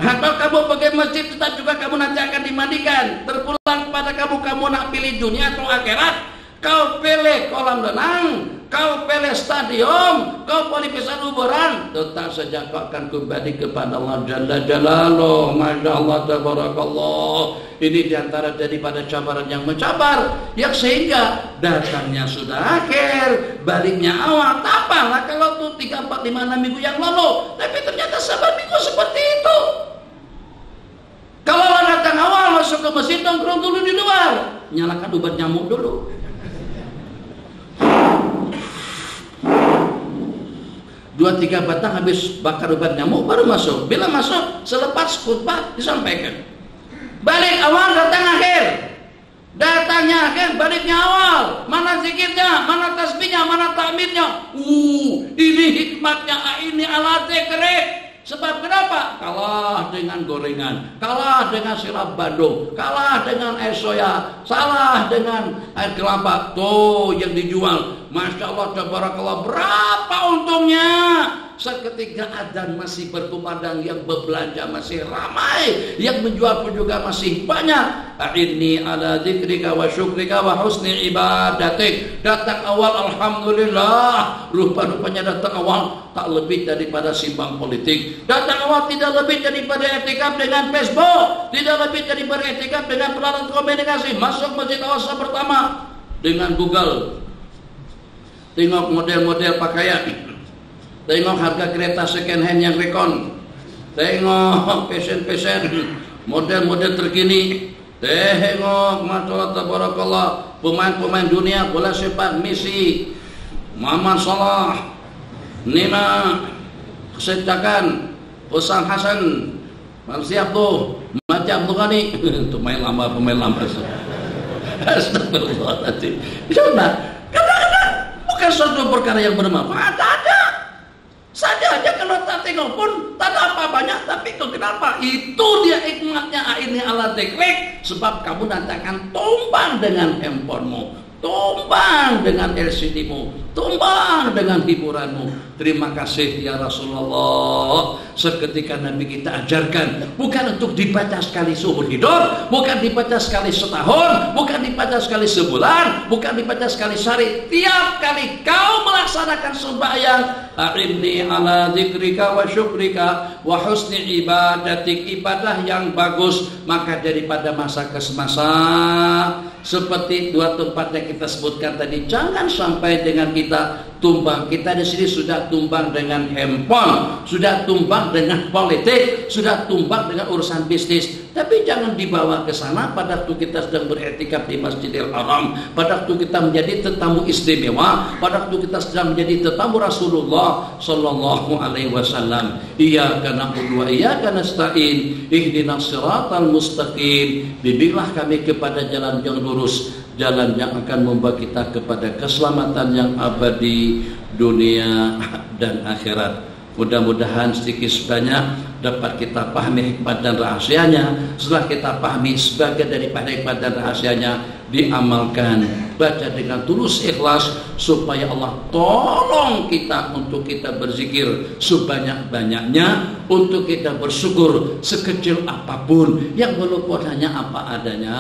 Speaker 2: Kalau kamu pergi masjid, tetap juga kamu nanti akan dimandikan. Terpulang kepada kamu nak pilih dunia atau akhirat. Kau pilih kolam renang, kau pilih stadion, kau pilih pisah kuburan, tetap saja kau akan kembali kepada Allah Jalla Jalaluh. Masya Allah, tabarakallah. Ini diantara daripada cabaran yang mencabar, yang sehingga datangnya sudah akhir, baliknya awal. Apalah kalau tuh 3, 4, 5, 6 minggu yang lalu, tapi ternyata sabar minggu seperti itu. Kalau datang awal masuk ke masjid, nongkrong dulu di luar, nyalakan obat nyamuk dulu. 2-3 batang habis bakar obat nyamuk baru masuk. Bila masuk selepas khutbah disampaikan. Balik awal, datang akhir. Datangnya akhir, baliknya awal. Mana zikirnya, mana tasbihnya, mana tahmidnya. Ini hikmatnya, ini alat zikir. Sebab kenapa? Kalah dengan gorengan, kalah dengan sirap Bandung, kalah dengan es soya, salah dengan air kelapa. Tuh yang dijual, Masya Allah, tabarakallah, berapa untungnya? Seketika adzan masih berkumandang, yang berbelanja masih ramai, yang menjual pun juga masih banyak. A'inni ala dzikrika wa syukrika wa husni ibadatik. Datang awal, alhamdulillah. Rupa-rupanya datang awal tak lebih daripada simbang politik. Datang awal tidak lebih daripada i'tikaf dengan Facebook, tidak lebih daripada i'tikaf dengan peralatan komunikasi. Masuk masjid awal pertama dengan Google, tengok model-model pakaian, tengok harga kereta second hand yang rekon, tengok fashion model-model terkini, tengok masalah tabarakallah pemain-pemain dunia bola sepak, Messi, Muhammad Salah, Nina, Secakan, Usam Hasan, Malaysia tuh, Macam Abdul Ghani, itu pemain lama. Astagfirullahaladzim. Sudah, kadang-kadang bukan suatu perkara yang bermanfaat, ada. Saja aja kalau tak tengok pun tak ada apa banyak, tapi kok kenapa? Itu dia hikmatnya ini alat teknik. Sebab kamu nanti akan tumbang dengan handphonemu, tumbang dengan LCD-mu, tumbang dengan hiburanmu. Terima kasih ya Rasulullah. Seketika Nabi kita ajarkan, bukan untuk dibaca sekali seumur hidup, bukan dibaca sekali setahun, bukan dibaca sekali sebulan, bukan dibaca sekali sehari. Tiap kali kau melaksanakan sembahyang, a'inni ala dzikrika wa syukrika wa husni ibadatik, ibadah yang bagus, maka daripada masa ke masa seperti 2 tempat yang kita sebutkan tadi, jangan sampai dengan kita tumbang. Kita di sini sudah tumbang dengan handphone, sudah tumbang dengan politik, sudah tumbang dengan urusan bisnis. Tapi jangan dibawa ke sana pada waktu kita sedang beriktikaf di Masjidil Haram, pada waktu kita menjadi tetamu istimewa, pada waktu kita sedang menjadi tetamu Rasulullah sallallahu alaihi wasallam. Iyyaka na'budu wa iyyaka nasta'in, ihdinas siratal mustaqim. Bimbinglah kami kepada jalan yang lurus, jalan yang akan membawa kita kepada keselamatan yang abadi dunia dan akhirat. Mudah-mudahan sedikit sebanyak dapat kita pahami hikmat dan rahasianya. Setelah kita pahami sebagian daripada hikmat dan rahasianya, diamalkan, baca dengan tulus ikhlas, supaya Allah tolong kita untuk kita berzikir sebanyak-banyaknya, untuk kita bersyukur sekecil apapun, yang walaupun hanya apa adanya,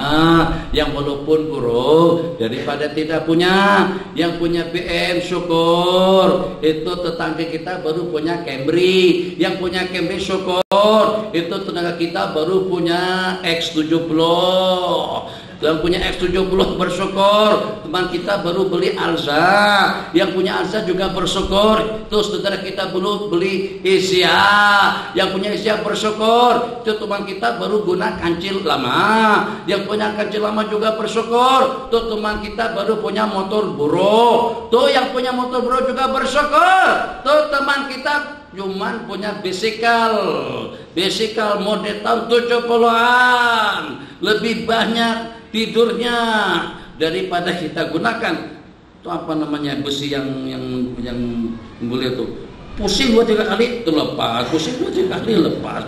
Speaker 2: yang walaupun buruk daripada tidak punya. Yang punya BM syukur, itu tetangga kita baru punya Camry. Yang punya Camry syukur, itu tetangga kita baru punya X70. Yang punya X70 bersyukur, teman kita baru beli Alza. Yang punya Alza juga bersyukur, itu saudara kita baru beli Asia. Yang punya Asia bersyukur, itu teman kita baru guna kancil lama. Yang punya kancil lama juga bersyukur, itu teman kita baru punya motor bro. Tuh yang punya motor bro juga bersyukur, tuh teman kita cuman punya bicycle model tahun 70-an, lebih banyak tidurnya daripada kita gunakan. Itu apa namanya, besi yang boleh tuh pusing 2-3 kali itu lepas, pusing 2-3 kali lepas.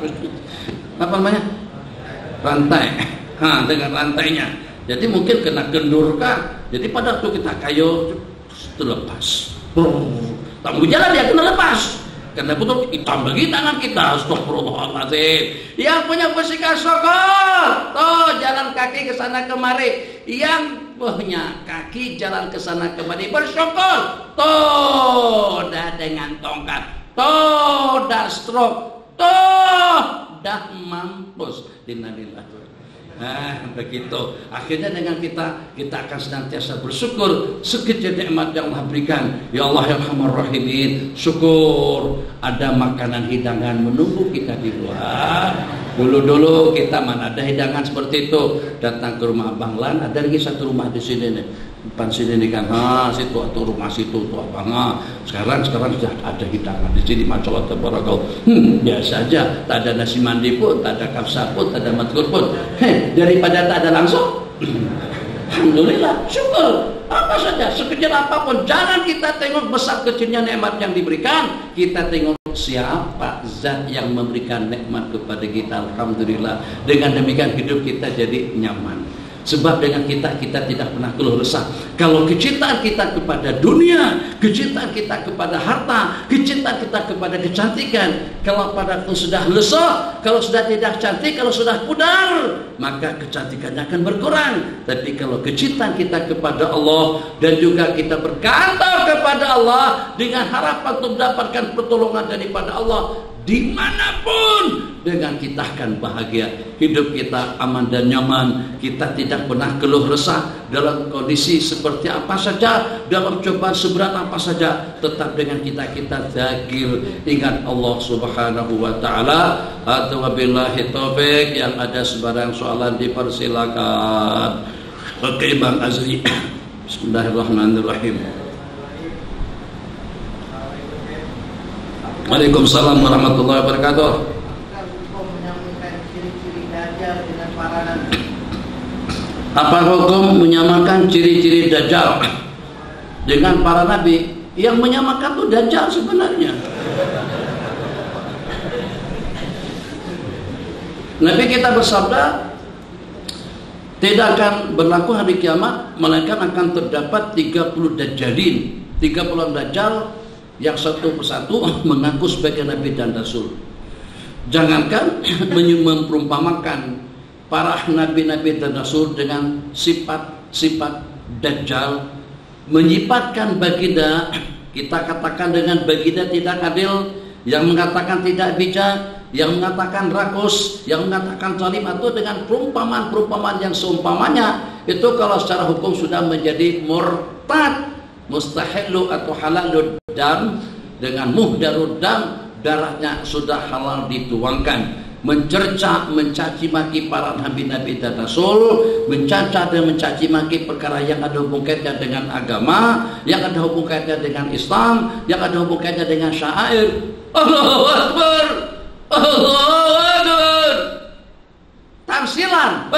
Speaker 2: Apa namanya, rantai. Dengan rantainya, jadi mungkin kena kendur kan, jadi pada waktu kita kayu itu lepas. Tangguh jalan dia kena lepas. Karena betul hitam bagi tangan kita. Astagfirullahaladzim. Yang punya bisikal syukur, tuh jalan kaki ke sana kemari. Yang punya kaki jalan ke sana kemari bersyukur. Tuh dah dengan tongkat, tuh dah stroke, tuh dah mampus. Innalillah. Begitu. Akhirnya dengan kita akan senantiasa bersyukur sekecil nikmat yang Allah berikan. Ya Allah yang Arhamar Rahimin, syukur ada makanan hidangan menunggu kita di luar. Dulu kita mana ada hidangan seperti itu. Datang ke rumah Abang Lan, ada lagi satu rumah di sini nih, depan sini nih kan, situ atau rumah situ tuh Abang. Sekarang sudah ada hidangan di sini, masya Allah tabarakallah. Biasa aja, tak ada nasi mandi pun, tak ada kapsa pun, tak ada matkur pun. Daripada tak ada langsung, alhamdulillah, syukur. Apa saja, sekecil apapun, jangan kita tengok besar kecilnya nikmat yang diberikan, kita tengok siapa zat yang memberikan nikmat kepada kita. Alhamdulillah. Dengan demikian hidup kita jadi nyaman. Sebab dengan kita tidak pernah keluh resah. Kalau kecintaan kita kepada dunia, kecintaan kita kepada harta, kecintaan kita kepada kecantikan, kalau pada waktu sudah lesah, kalau sudah tidak cantik, kalau sudah pudar, maka kecantikannya akan berkurang. Tapi kalau kecintaan kita kepada Allah dan juga kita berkantor kepada Allah dengan harapan untuk mendapatkan pertolongan daripada Allah dimanapun, dengan kita akan bahagia. Hidup kita aman dan nyaman. Kita tidak pernah keluh resah dalam kondisi seperti apa saja, dalam cobaan seberat apa saja. Tetap dengan kita zakir, ingat Allah Subhanahu wa taala. Wabillahi taufik. Yang ada sebarang soalan dipersilakan. Oke Bang Azri. Bismillahirrahmanirrahim. Waalaikumsalam warahmatullahi wabarakatuh. Apa hukum menyamakan ciri-ciri Dajjal dengan para nabi? Yang menyamakan itu Dajjal sebenarnya. Nabi kita bersabda, tidak akan berlaku hari kiamat melainkan akan terdapat 30 Dajjalin, 30 Dajjal yang satu persatu mengaku sebagai Nabi dan Rasul. Jangankan memperumpamakan para Nabi-Nabi dan Rasul dengan sifat-sifat Dajjal, menyifatkan baginda, kita katakan dengan baginda tidak adil, yang mengatakan tidak bijak, yang mengatakan rakus, yang mengatakan zalim, atau dengan perumpamaan-perumpamaan yang seumpamanya, itu kalau secara hukum sudah menjadi murtad. Mustahillu atau halalud dam dengan muhdarud dam, darahnya sudah halal dituangkan. Mencerca, mencaci maki para nabi-nabi dan rasul, mencaca dan mencaci maki perkara yang ada hubung kaitannya dengan agama, yang ada hubung kaitannya dengan Islam, yang ada hubung kaitannya dengan syair. Allahu Akbar, Allahu Akbar. Tamsilan,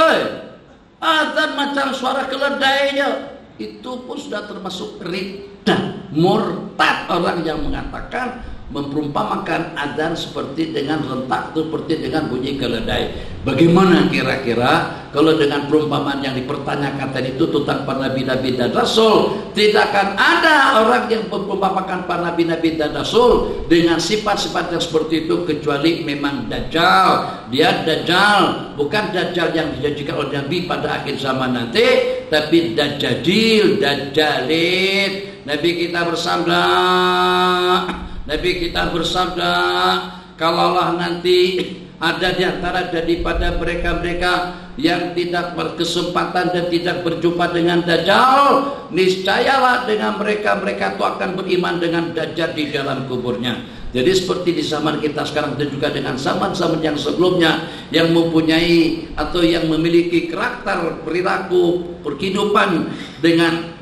Speaker 2: azan macam suara keledainya, itu pun sudah termasuk riddah, murtad orang yang mengatakan, memperumpamakan adzan seperti dengan rentak, seperti dengan bunyi keledai. Bagaimana kira-kira kalau dengan perumpamaan yang dipertanyakan tadi itu tentang para nabi-nabi dan rasul? Tidak akan ada orang yang memperumpamakan para nabi-nabi dan rasul dengan sifat-sifat yang seperti itu kecuali memang dajjal. Dia dajjal, bukan dajjal yang dijanjikan oleh Nabi pada akhir zaman nanti, tapi dajjadil, dajjalid. Nabi kita bersabda, kalaulah nanti ada di antara daripada mereka-mereka yang tidak berkesempatan dan tidak berjumpa dengan Dajjal, niscayalah dengan mereka-mereka itu akan beriman dengan Dajjal di dalam kuburnya. Jadi seperti di zaman kita sekarang dan juga dengan zaman-zaman yang sebelumnya yang mempunyai atau yang memiliki karakter perilaku perhidupan dengan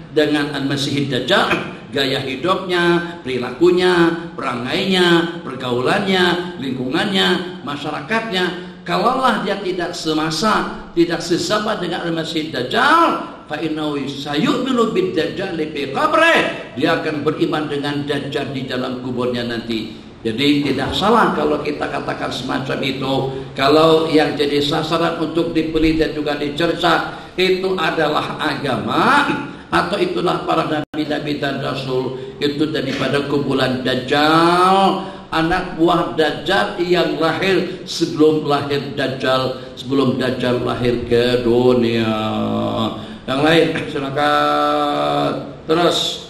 Speaker 2: Al-Masih Dajjal, gaya hidupnya, perilakunya, perangainya, pergaulannya, lingkungannya, masyarakatnya. Kalaulah dia tidak semasa, tidak sesama dengan Al-Masih Dajjal, fa innahu sayu'minu bid-Dajjal fi qabrih, dia akan beriman dengan Dajjal di dalam kuburnya nanti. Jadi tidak salah kalau kita katakan semacam itu. Kalau yang jadi sasaran untuk dibeli dan juga dicerca itu adalah agama, atau itulah para nabi-nabi dan rasul, itu daripada kumpulan Dajjal, anak buah Dajjal yang lahir sebelum lahir Dajjal, sebelum Dajjal lahir ke dunia. Yang lain silakan. Terus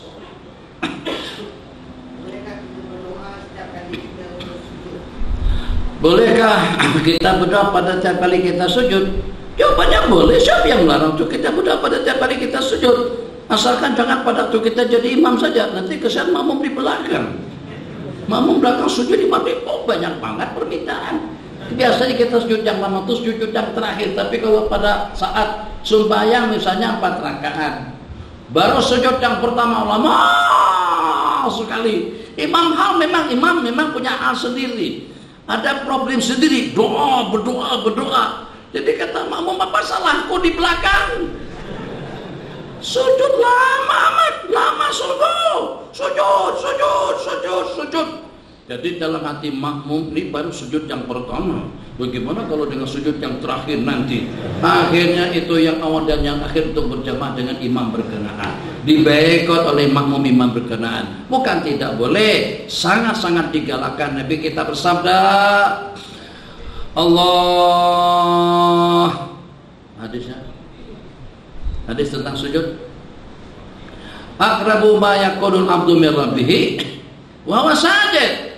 Speaker 2: bolehkah kita berdoa pada setiap kali kita sujud? Jawabannya boleh. Siapa yang melarang untuk kita berdoa pada setiap kali kita sujud? Asalkan jangan pada waktu kita jadi imam saja. Nanti kesian makmum di belakang. Makmum belakang sujud, imam di banyak banget permintaan. Biasanya kita sujud yang lama itu sujud yang terakhir. Tapi kalau pada saat sembahyang misalnya 4 rakaat, baru sujud yang pertama lama sekali. Imam memang punya hal sendiri. Ada problem sendiri. Berdoa. Jadi kata makmum, apa salahku di belakang? Sujud lama amat, lama sujud. Jadi dalam hati makmum ini baru sujud yang pertama. Bagaimana kalau dengan sujud yang terakhir nanti? Akhirnya itu yang awal dan yang akhir untuk berjamaah dengan imam berkenaan. Diboikot oleh makmum imam berkenaan. Bukan tidak boleh, sangat-sangat digalakkan. Nabi kita bersabda, Allah, hadis tentang sujud, aqrabu ma yakunul abdu min rabbih wa huwa sajid.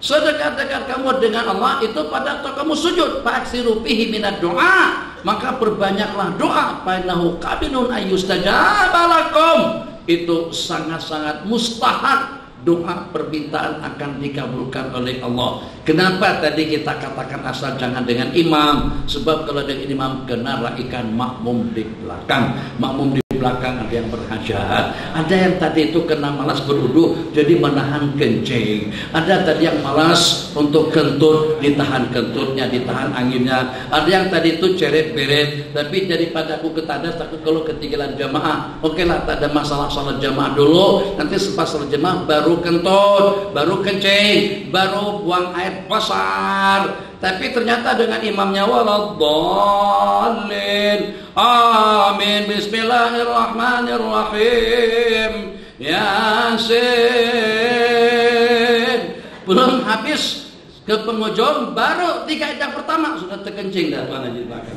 Speaker 2: Sedekat-dekat kamu dengan Allah itu pada waktu kamu sujud. Faksiru fihi minad doa, maka perbanyaklah doa. Fa innahu qabilun ayyustajaba lakum. Itu sangat-sangat mustahak, doa permintaan akan dikabulkan oleh Allah. Kenapa tadi kita katakan asal jangan dengan imam? Sebab kalau dengan imam kena raikan makmum di belakang. Makmum di belakang ada yang berhajat, ada yang tadi itu kena malas berwudu jadi menahan kencing, ada tadi yang malas untuk kentut ditahan kentutnya, ditahan anginnya, ada yang tadi itu ceret-beret tapi daripada aku ketadas takut kalau ketinggalan jamaah. Oke lah, tak ada masalah, salat jamaah dulu, nanti setelah salat jamaah baru kentut, baru kencing, baru buang air besar. Tapi ternyata dengan imamnya waladdallin, amin, bismillahirrahmanirrahim, Yasin, belum habis ke penghujung baru 3 ayat yang pertama sudah terkencing dah tuan haji belakang.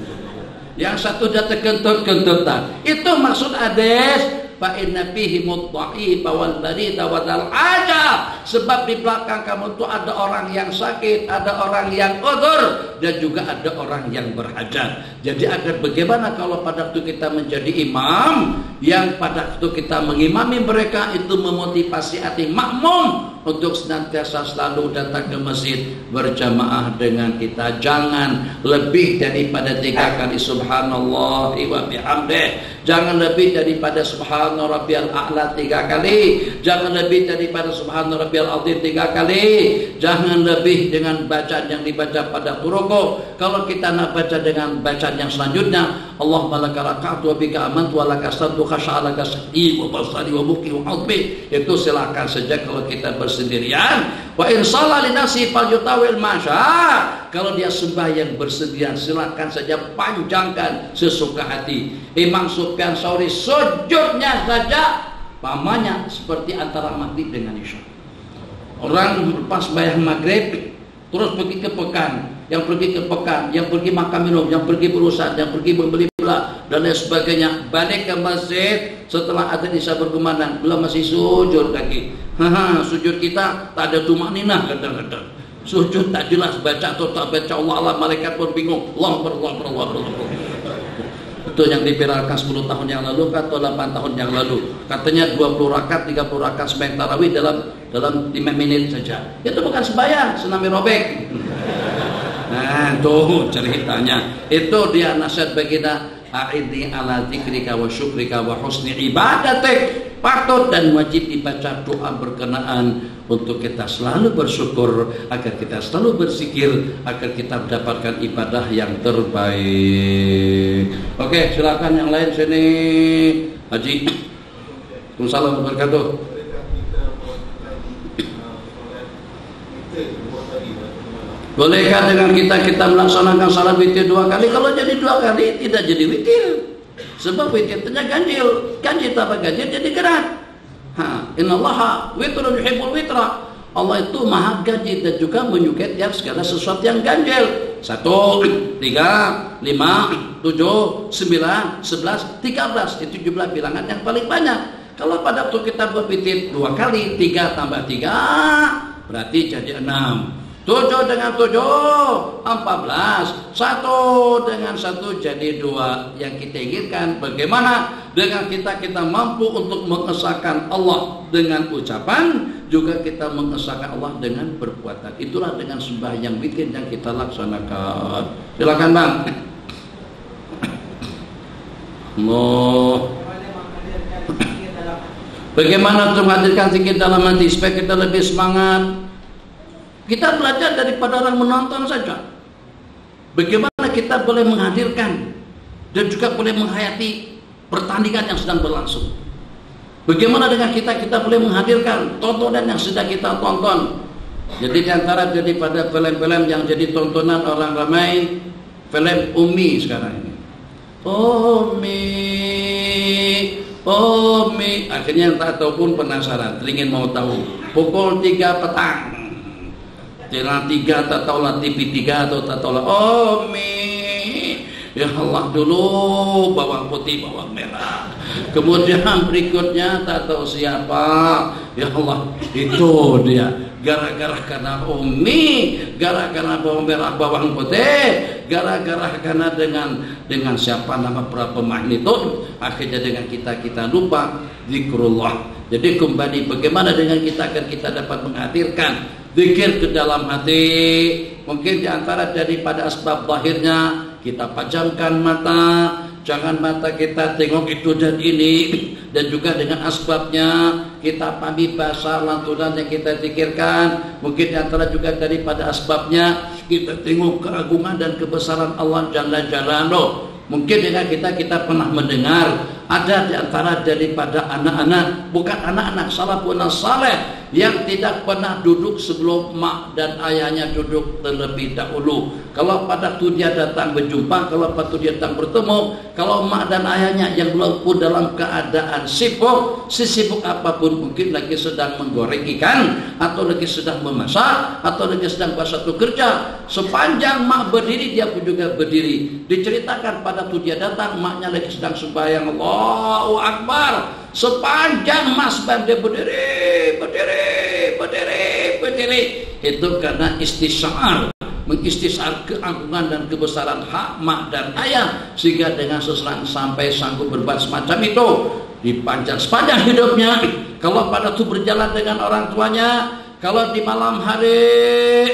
Speaker 2: Yang satu sudah terkentut-kentutan. Itu maksud hadis fa inna fihi mudha'ifa wal barida wal aja. Sebab di belakang kamu itu ada orang yang sakit, ada orang yang udzur, dan juga ada orang yang berhajat. Jadi agar bagaimana kalau pada waktu kita menjadi imam, yang pada waktu kita mengimami mereka itu memotivasi hati makmum untuk senantiasa selalu datang ke masjid berjamaah dengan kita. Jangan lebih daripada 3 kali subhanallah wa bihamdih. Jangan lebih daripada subhana rabbiyal a'la 3 kali. Jangan lebih daripada subhana rabbiyal azim 3 kali. Jangan lebih dengan bacaan yang dibaca pada ruku'. Kalau kita nak baca dengan bacaan yang selanjutnya, Allahumma laka raka'tu wa bika amantu wa laka astantu khasya'alaka sahih wa basari wa buki wa azmi. Itu silakan saja kalau kita bersendirian. Wa in shalla li nafsi falyutawil masya. Kalau dia sembahyang bersendirian, silakan saja panjangkan sesuka hati. Imam Sufyan Tsauri sujudnya saja pamannya seperti antara maghrib dengan isya. Orang lepas sembahyang maghrib terus pergi ke pekan, yang pergi ke pekan, yang pergi makan minum, yang pergi berusaha, yang pergi membeli bela dan lain sebagainya. Balik ke masjid setelah adzan isya berkumandang, belum masih sujud lagi. Sujud kita tak ada tumaninah kadang-kadang. Sujud tak jelas, baca atau tak baca Allah, malaikat pun bingung. Allah. Itu yang dipiralkan 10 tahun yang lalu atau 8 tahun yang lalu. Katanya 20 rakaat, 30 rakaat sembahyang tarawih dalam 5 menit saja. Itu bukan sembahyang, senami robek. Nah, tuh ceritanya. Itu dia nasihat baginda, a'idni ala dzikrika wa syukrika wa husni ibadatik. Patut dan wajib dibaca doa berkenaan untuk kita selalu bersyukur, agar kita selalu berzikir, agar kita mendapatkan ibadah yang terbaik. Oke, silakan yang lain sini. Haji. Waalaikumsalam warahmatullahi wabarakatuh. Bolehkah dengan kita melaksanakan salat witir 2 kali? Kalau jadi 2 kali tidak jadi witir. Sebab witir itu ganjil. Ganjil apa ganjil jadi gerak. Innallaha witrun yuhibbul witra. Allah itu maha ganjil dan juga menyukai tiap segala sesuatu yang ganjil. 1, 3, 5, 7, 9, 11, 13. Itu jumlah bilangan yang paling banyak. Kalau pada waktu kita berwitir 2 kali, 3 tambah 3 berarti jadi 6. 7 dengan 7 14. 1 dengan 1 jadi 2. Yang kita inginkan bagaimana dengan kita mampu untuk mengesahkan Allah dengan ucapan, juga kita mengesahkan Allah dengan perbuatan. Itulah dengan sembahyang witir yang kita laksanakan. Silakan Bang. Bagaimana untuk menghadirkan zikir dalam hati supaya kita lebih semangat? Kita belajar daripada orang menonton saja. Bagaimana kita boleh menghadirkan dan juga boleh menghayati pertandingan yang sedang berlangsung. Bagaimana dengan kita boleh menghadirkan tontonan yang sedang kita tonton. Jadi diantara daripada film-film yang jadi tontonan orang ramai, film Umi sekarang ini. Umi. Akhirnya tak tahu pun penasaran, teringin mau tahu. Pukul 3 petang. Channel 3 tak tahu lah, TV 3 atau tak tahu lah. Ya Allah, dulu bawang putih, bawang merah. Kemudian berikutnya tak tahu siapa. Ya Allah, itu dia. Gara-gara karena Umi, gara-gara bawang merah, bawang putih, gara-gara karena dengan siapa nama para pemain itu, akhirnya dengan kita lupa zikrullah. Jadi kembali bagaimana dengan kita agar kita dapat menghadirkan zikir ke dalam hati. Mungkin diantara daripada asbab lahirnya, kita pajamkan mata, jangan mata kita tengok itu dan ini. Dan juga dengan asbabnya, kita pahami bahasa lantunan yang kita zikirkan. Mungkin diantara juga daripada asbabnya, kita tengok keagungan dan kebesaran Allah Jalla Jalaluhu. Mungkin dengan kita pernah mendengar ada diantara daripada anak-anak, bukan anak-anak, salafun saleh, yang tidak pernah duduk sebelum mak dan ayahnya duduk terlebih dahulu. Kalau pada waktu dia datang berjumpa, kalau pada waktu dia datang bertemu, kalau mak dan ayahnya yang belum pun dalam keadaan sibuk, sesibuk apapun, mungkin lagi sedang menggoreng ikan, atau lagi sedang memasak, atau lagi sedang buat satu kerja, sepanjang mak berdiri, dia pun juga berdiri. Diceritakan pada waktu dia datang, maknya lagi sedang sembahyang Allah, Allahu Akbar. Sepanjang Mas dia berdiri. Itu karena istisar, mengistisar keagungan dan kebesaran hak mak dan ayah, sehingga dengan seseorang sampai sanggup berbuat semacam itu dipanjang sepanjang hidupnya. Kalau pada itu berjalan dengan orang tuanya, kalau di malam hari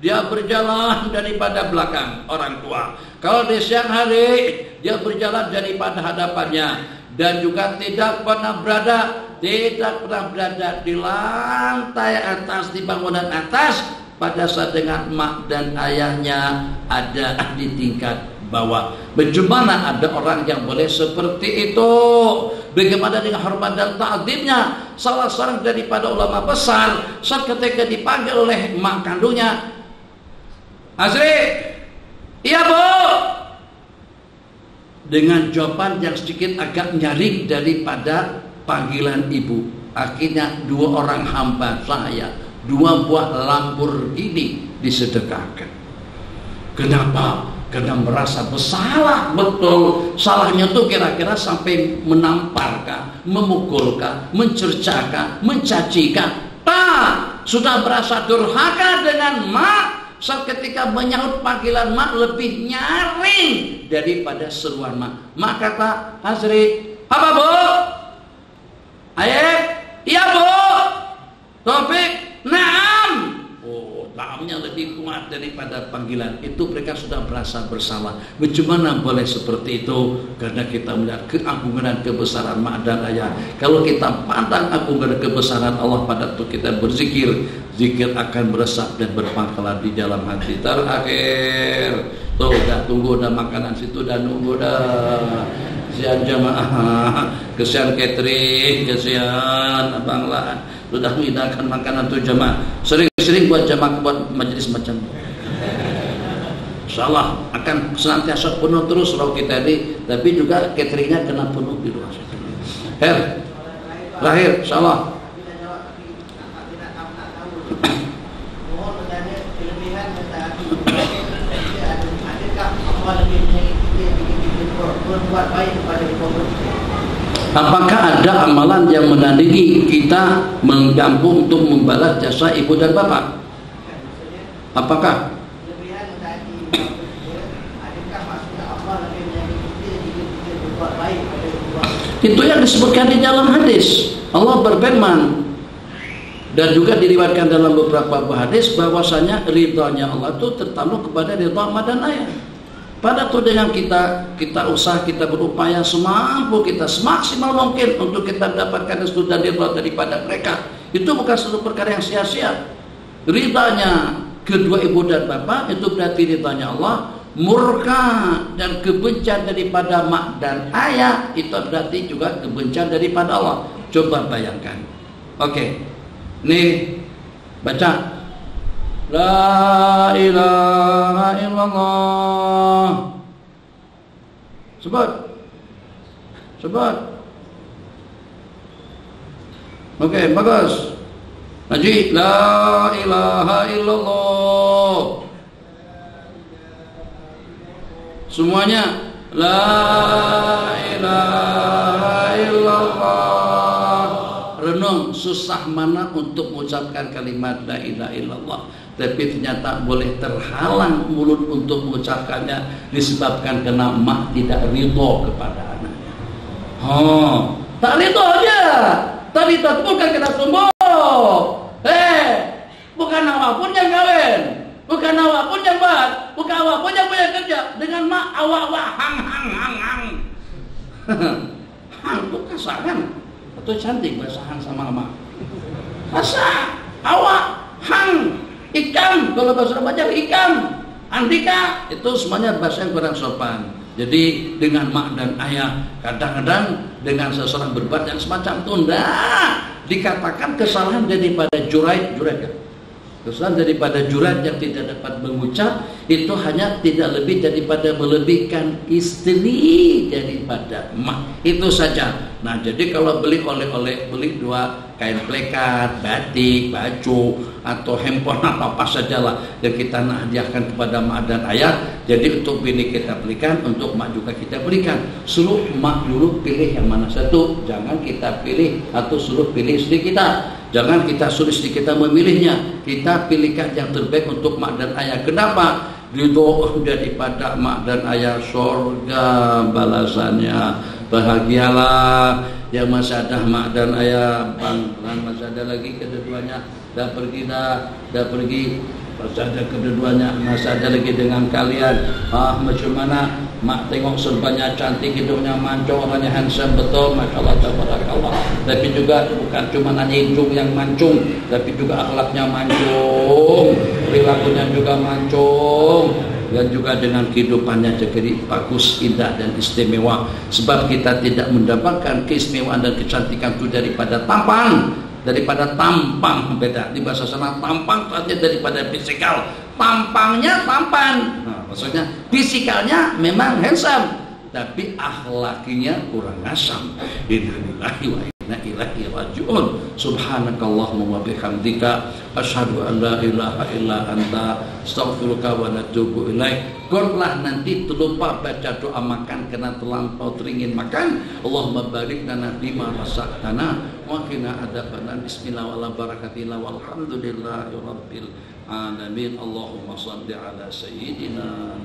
Speaker 2: dia berjalan daripada belakang orang tua, kalau di siang hari dia berjalan daripada hadapannya, dan juga tidak pernah berada di lantai atas, di bangunan atas pada saat dengan mak dan ayahnya ada di tingkat bawah. Bagaimana ada orang yang boleh seperti itu? Bagaimana dengan hormat dan ta'zimnya? Salah seorang daripada ulama besar saat ketika dipanggil oleh mak kandungnya, Azri, iya bu, dengan jawaban yang sedikit agak nyaring daripada panggilan ibu. Akhirnya dua orang hamba saya, 2 buah Lamborghini disedekahkan. Kenapa? Karena merasa bersalah. Betul, salahnya tuh kira-kira sampai menamparkah, memukulkah, mencercakan, mencacikan. Sudah berasa durhaka dengan mak. Saat ketika menyahut panggilan mak lebih nyaring daripada seruan mak. Mak kata, Azri, apa bu? Ayah, iya bu. Taufik, naam. Oh, naamnya lebih kuat daripada panggilan. Itu mereka sudah merasa bersalah. Bagaimana boleh seperti itu? Karena kita melihat keagungan dan kebesaran mak dan ayah. Kalau kita pandang agungan dan kebesaran Allah pada itu kita berzikir, zikir akan meresap dan berpangkalan di dalam hati. Terakhir, tuh udah tunggu, udah makanan situ, udah nunggu dah. Kesian jamaah, kesian catering, kesian abang lah. Sudah menghidangkan makanan tuh jamaah. Sering-sering buat jamaah, buat majelis macam itu. Insyaallah akan senantiasa penuh terus roh kita ini, tapi juga cateringnya kena penuh di luar. Terakhir, insyaallah. Apakah ada amalan yang menandingi kita mengampu untuk membalas jasa ibu dan bapak? Apakah? Itu yang disebutkan di dalam hadis. Allah berfirman, dan juga diriwayatkan dalam beberapa hadis bahwasanya ridhanya Allah itu tertakluk kepada ridha mak dan ayah. Pada itu dengan kita usaha, kita berupaya semampu kita, semaksimal mungkin untuk kita mendapatkan restu dan ridha daripada mereka. Itu bukan suatu perkara yang sia-sia. Ridhanya kedua ibu dan bapak itu berarti ridhanya Allah. Murka dan kebencian daripada mak dan ayah itu berarti juga kebencian daripada Allah. Coba bayangkan. Oke. Nih baca. La ilaha illallah. Sebut. Oke, bagus. Haji, la ilaha illallah. Semuanya, la ilaha illallah. Renung, susah mana untuk mengucapkan kalimat la ilaha illallah, tapi ternyata boleh terhalang mulut untuk mengucapkannya disebabkan karena mak tidak ridho kepada anaknya. Tak ridho aja. Tadi tak bukan kena tumbuh. Bukan awak pun yang kawin, bukan awak pun yang buat, bukan awak pun yang punya kerja. Dengan mak awak hang. Hang itu kasar kan? Atau cantik bahasa hang sama mak? Kasar. Awak hang. Ikam, kalau bahasa Baja ikam, Andika, itu semuanya bahasa yang kurang sopan. Jadi dengan mak dan ayah kadang-kadang dengan seseorang berbuat yang semacam itu dikatakan kesalahan daripada jurait kan? Kesalahan daripada jurait yang tidak dapat mengucap itu hanya tidak lebih daripada melebihkan istri daripada mak. Itu saja. Nah, jadi kalau beli oleh-oleh, beli 2 kain plekat, batik, baju, atau handphone apa sajalah yang kita nak hadiahkan kepada mak dan ayah. Jadi untuk bini kita belikan, untuk mak juga kita belikan. Suruh mak dulu pilih yang mana satu, jangan kita pilih atau suruh pilih istri kita. Jangan kita suruh istri kita memilihnya, kita pilihkan yang terbaik untuk mak dan ayah. Kenapa? Ridho daripada mak dan ayah, surga balasannya. Bahagialah yang masih ada mak dan ayah, bang masih ada lagi kedua-duanya, dah pergi, masih ada kedua-duanya, masih ada lagi dengan kalian. Macam mana mak tengok serbanya cantik, hidungnya mancung, orangnya handsome betul, masya Allah, tabarakallah. Tapi juga bukan cuma hanya hidung yang mancung, tapi juga akhlaknya mancung, perilakunya juga mancung, dan juga dengan kehidupannya jadi bagus, indah dan istimewa. Sebab kita tidak mendapatkan keistimewaan dan kecantikan itu daripada tampang, beda di bahasa sana. Tampang artinya daripada fisikal, tampangnya tampan. Nah, maksudnya fisikalnya memang handsome, tapi akhlaknya kurang asam. Innalillahi wa inna ilaihi raji'un. Subhanakallahumma wa bihamdika asyhadu an la ilaha illa anta astaghfiruka wa atubu ilaik. Godlah nanti terlupa baca doa makan karena terlampau teringin makan. Allahumma barik lana bima razaqtana wa qina adzabannar. Bismillah wa la barakatillah walhamdulillahi rabbil alamin. Allahumma shalli ala sayyidina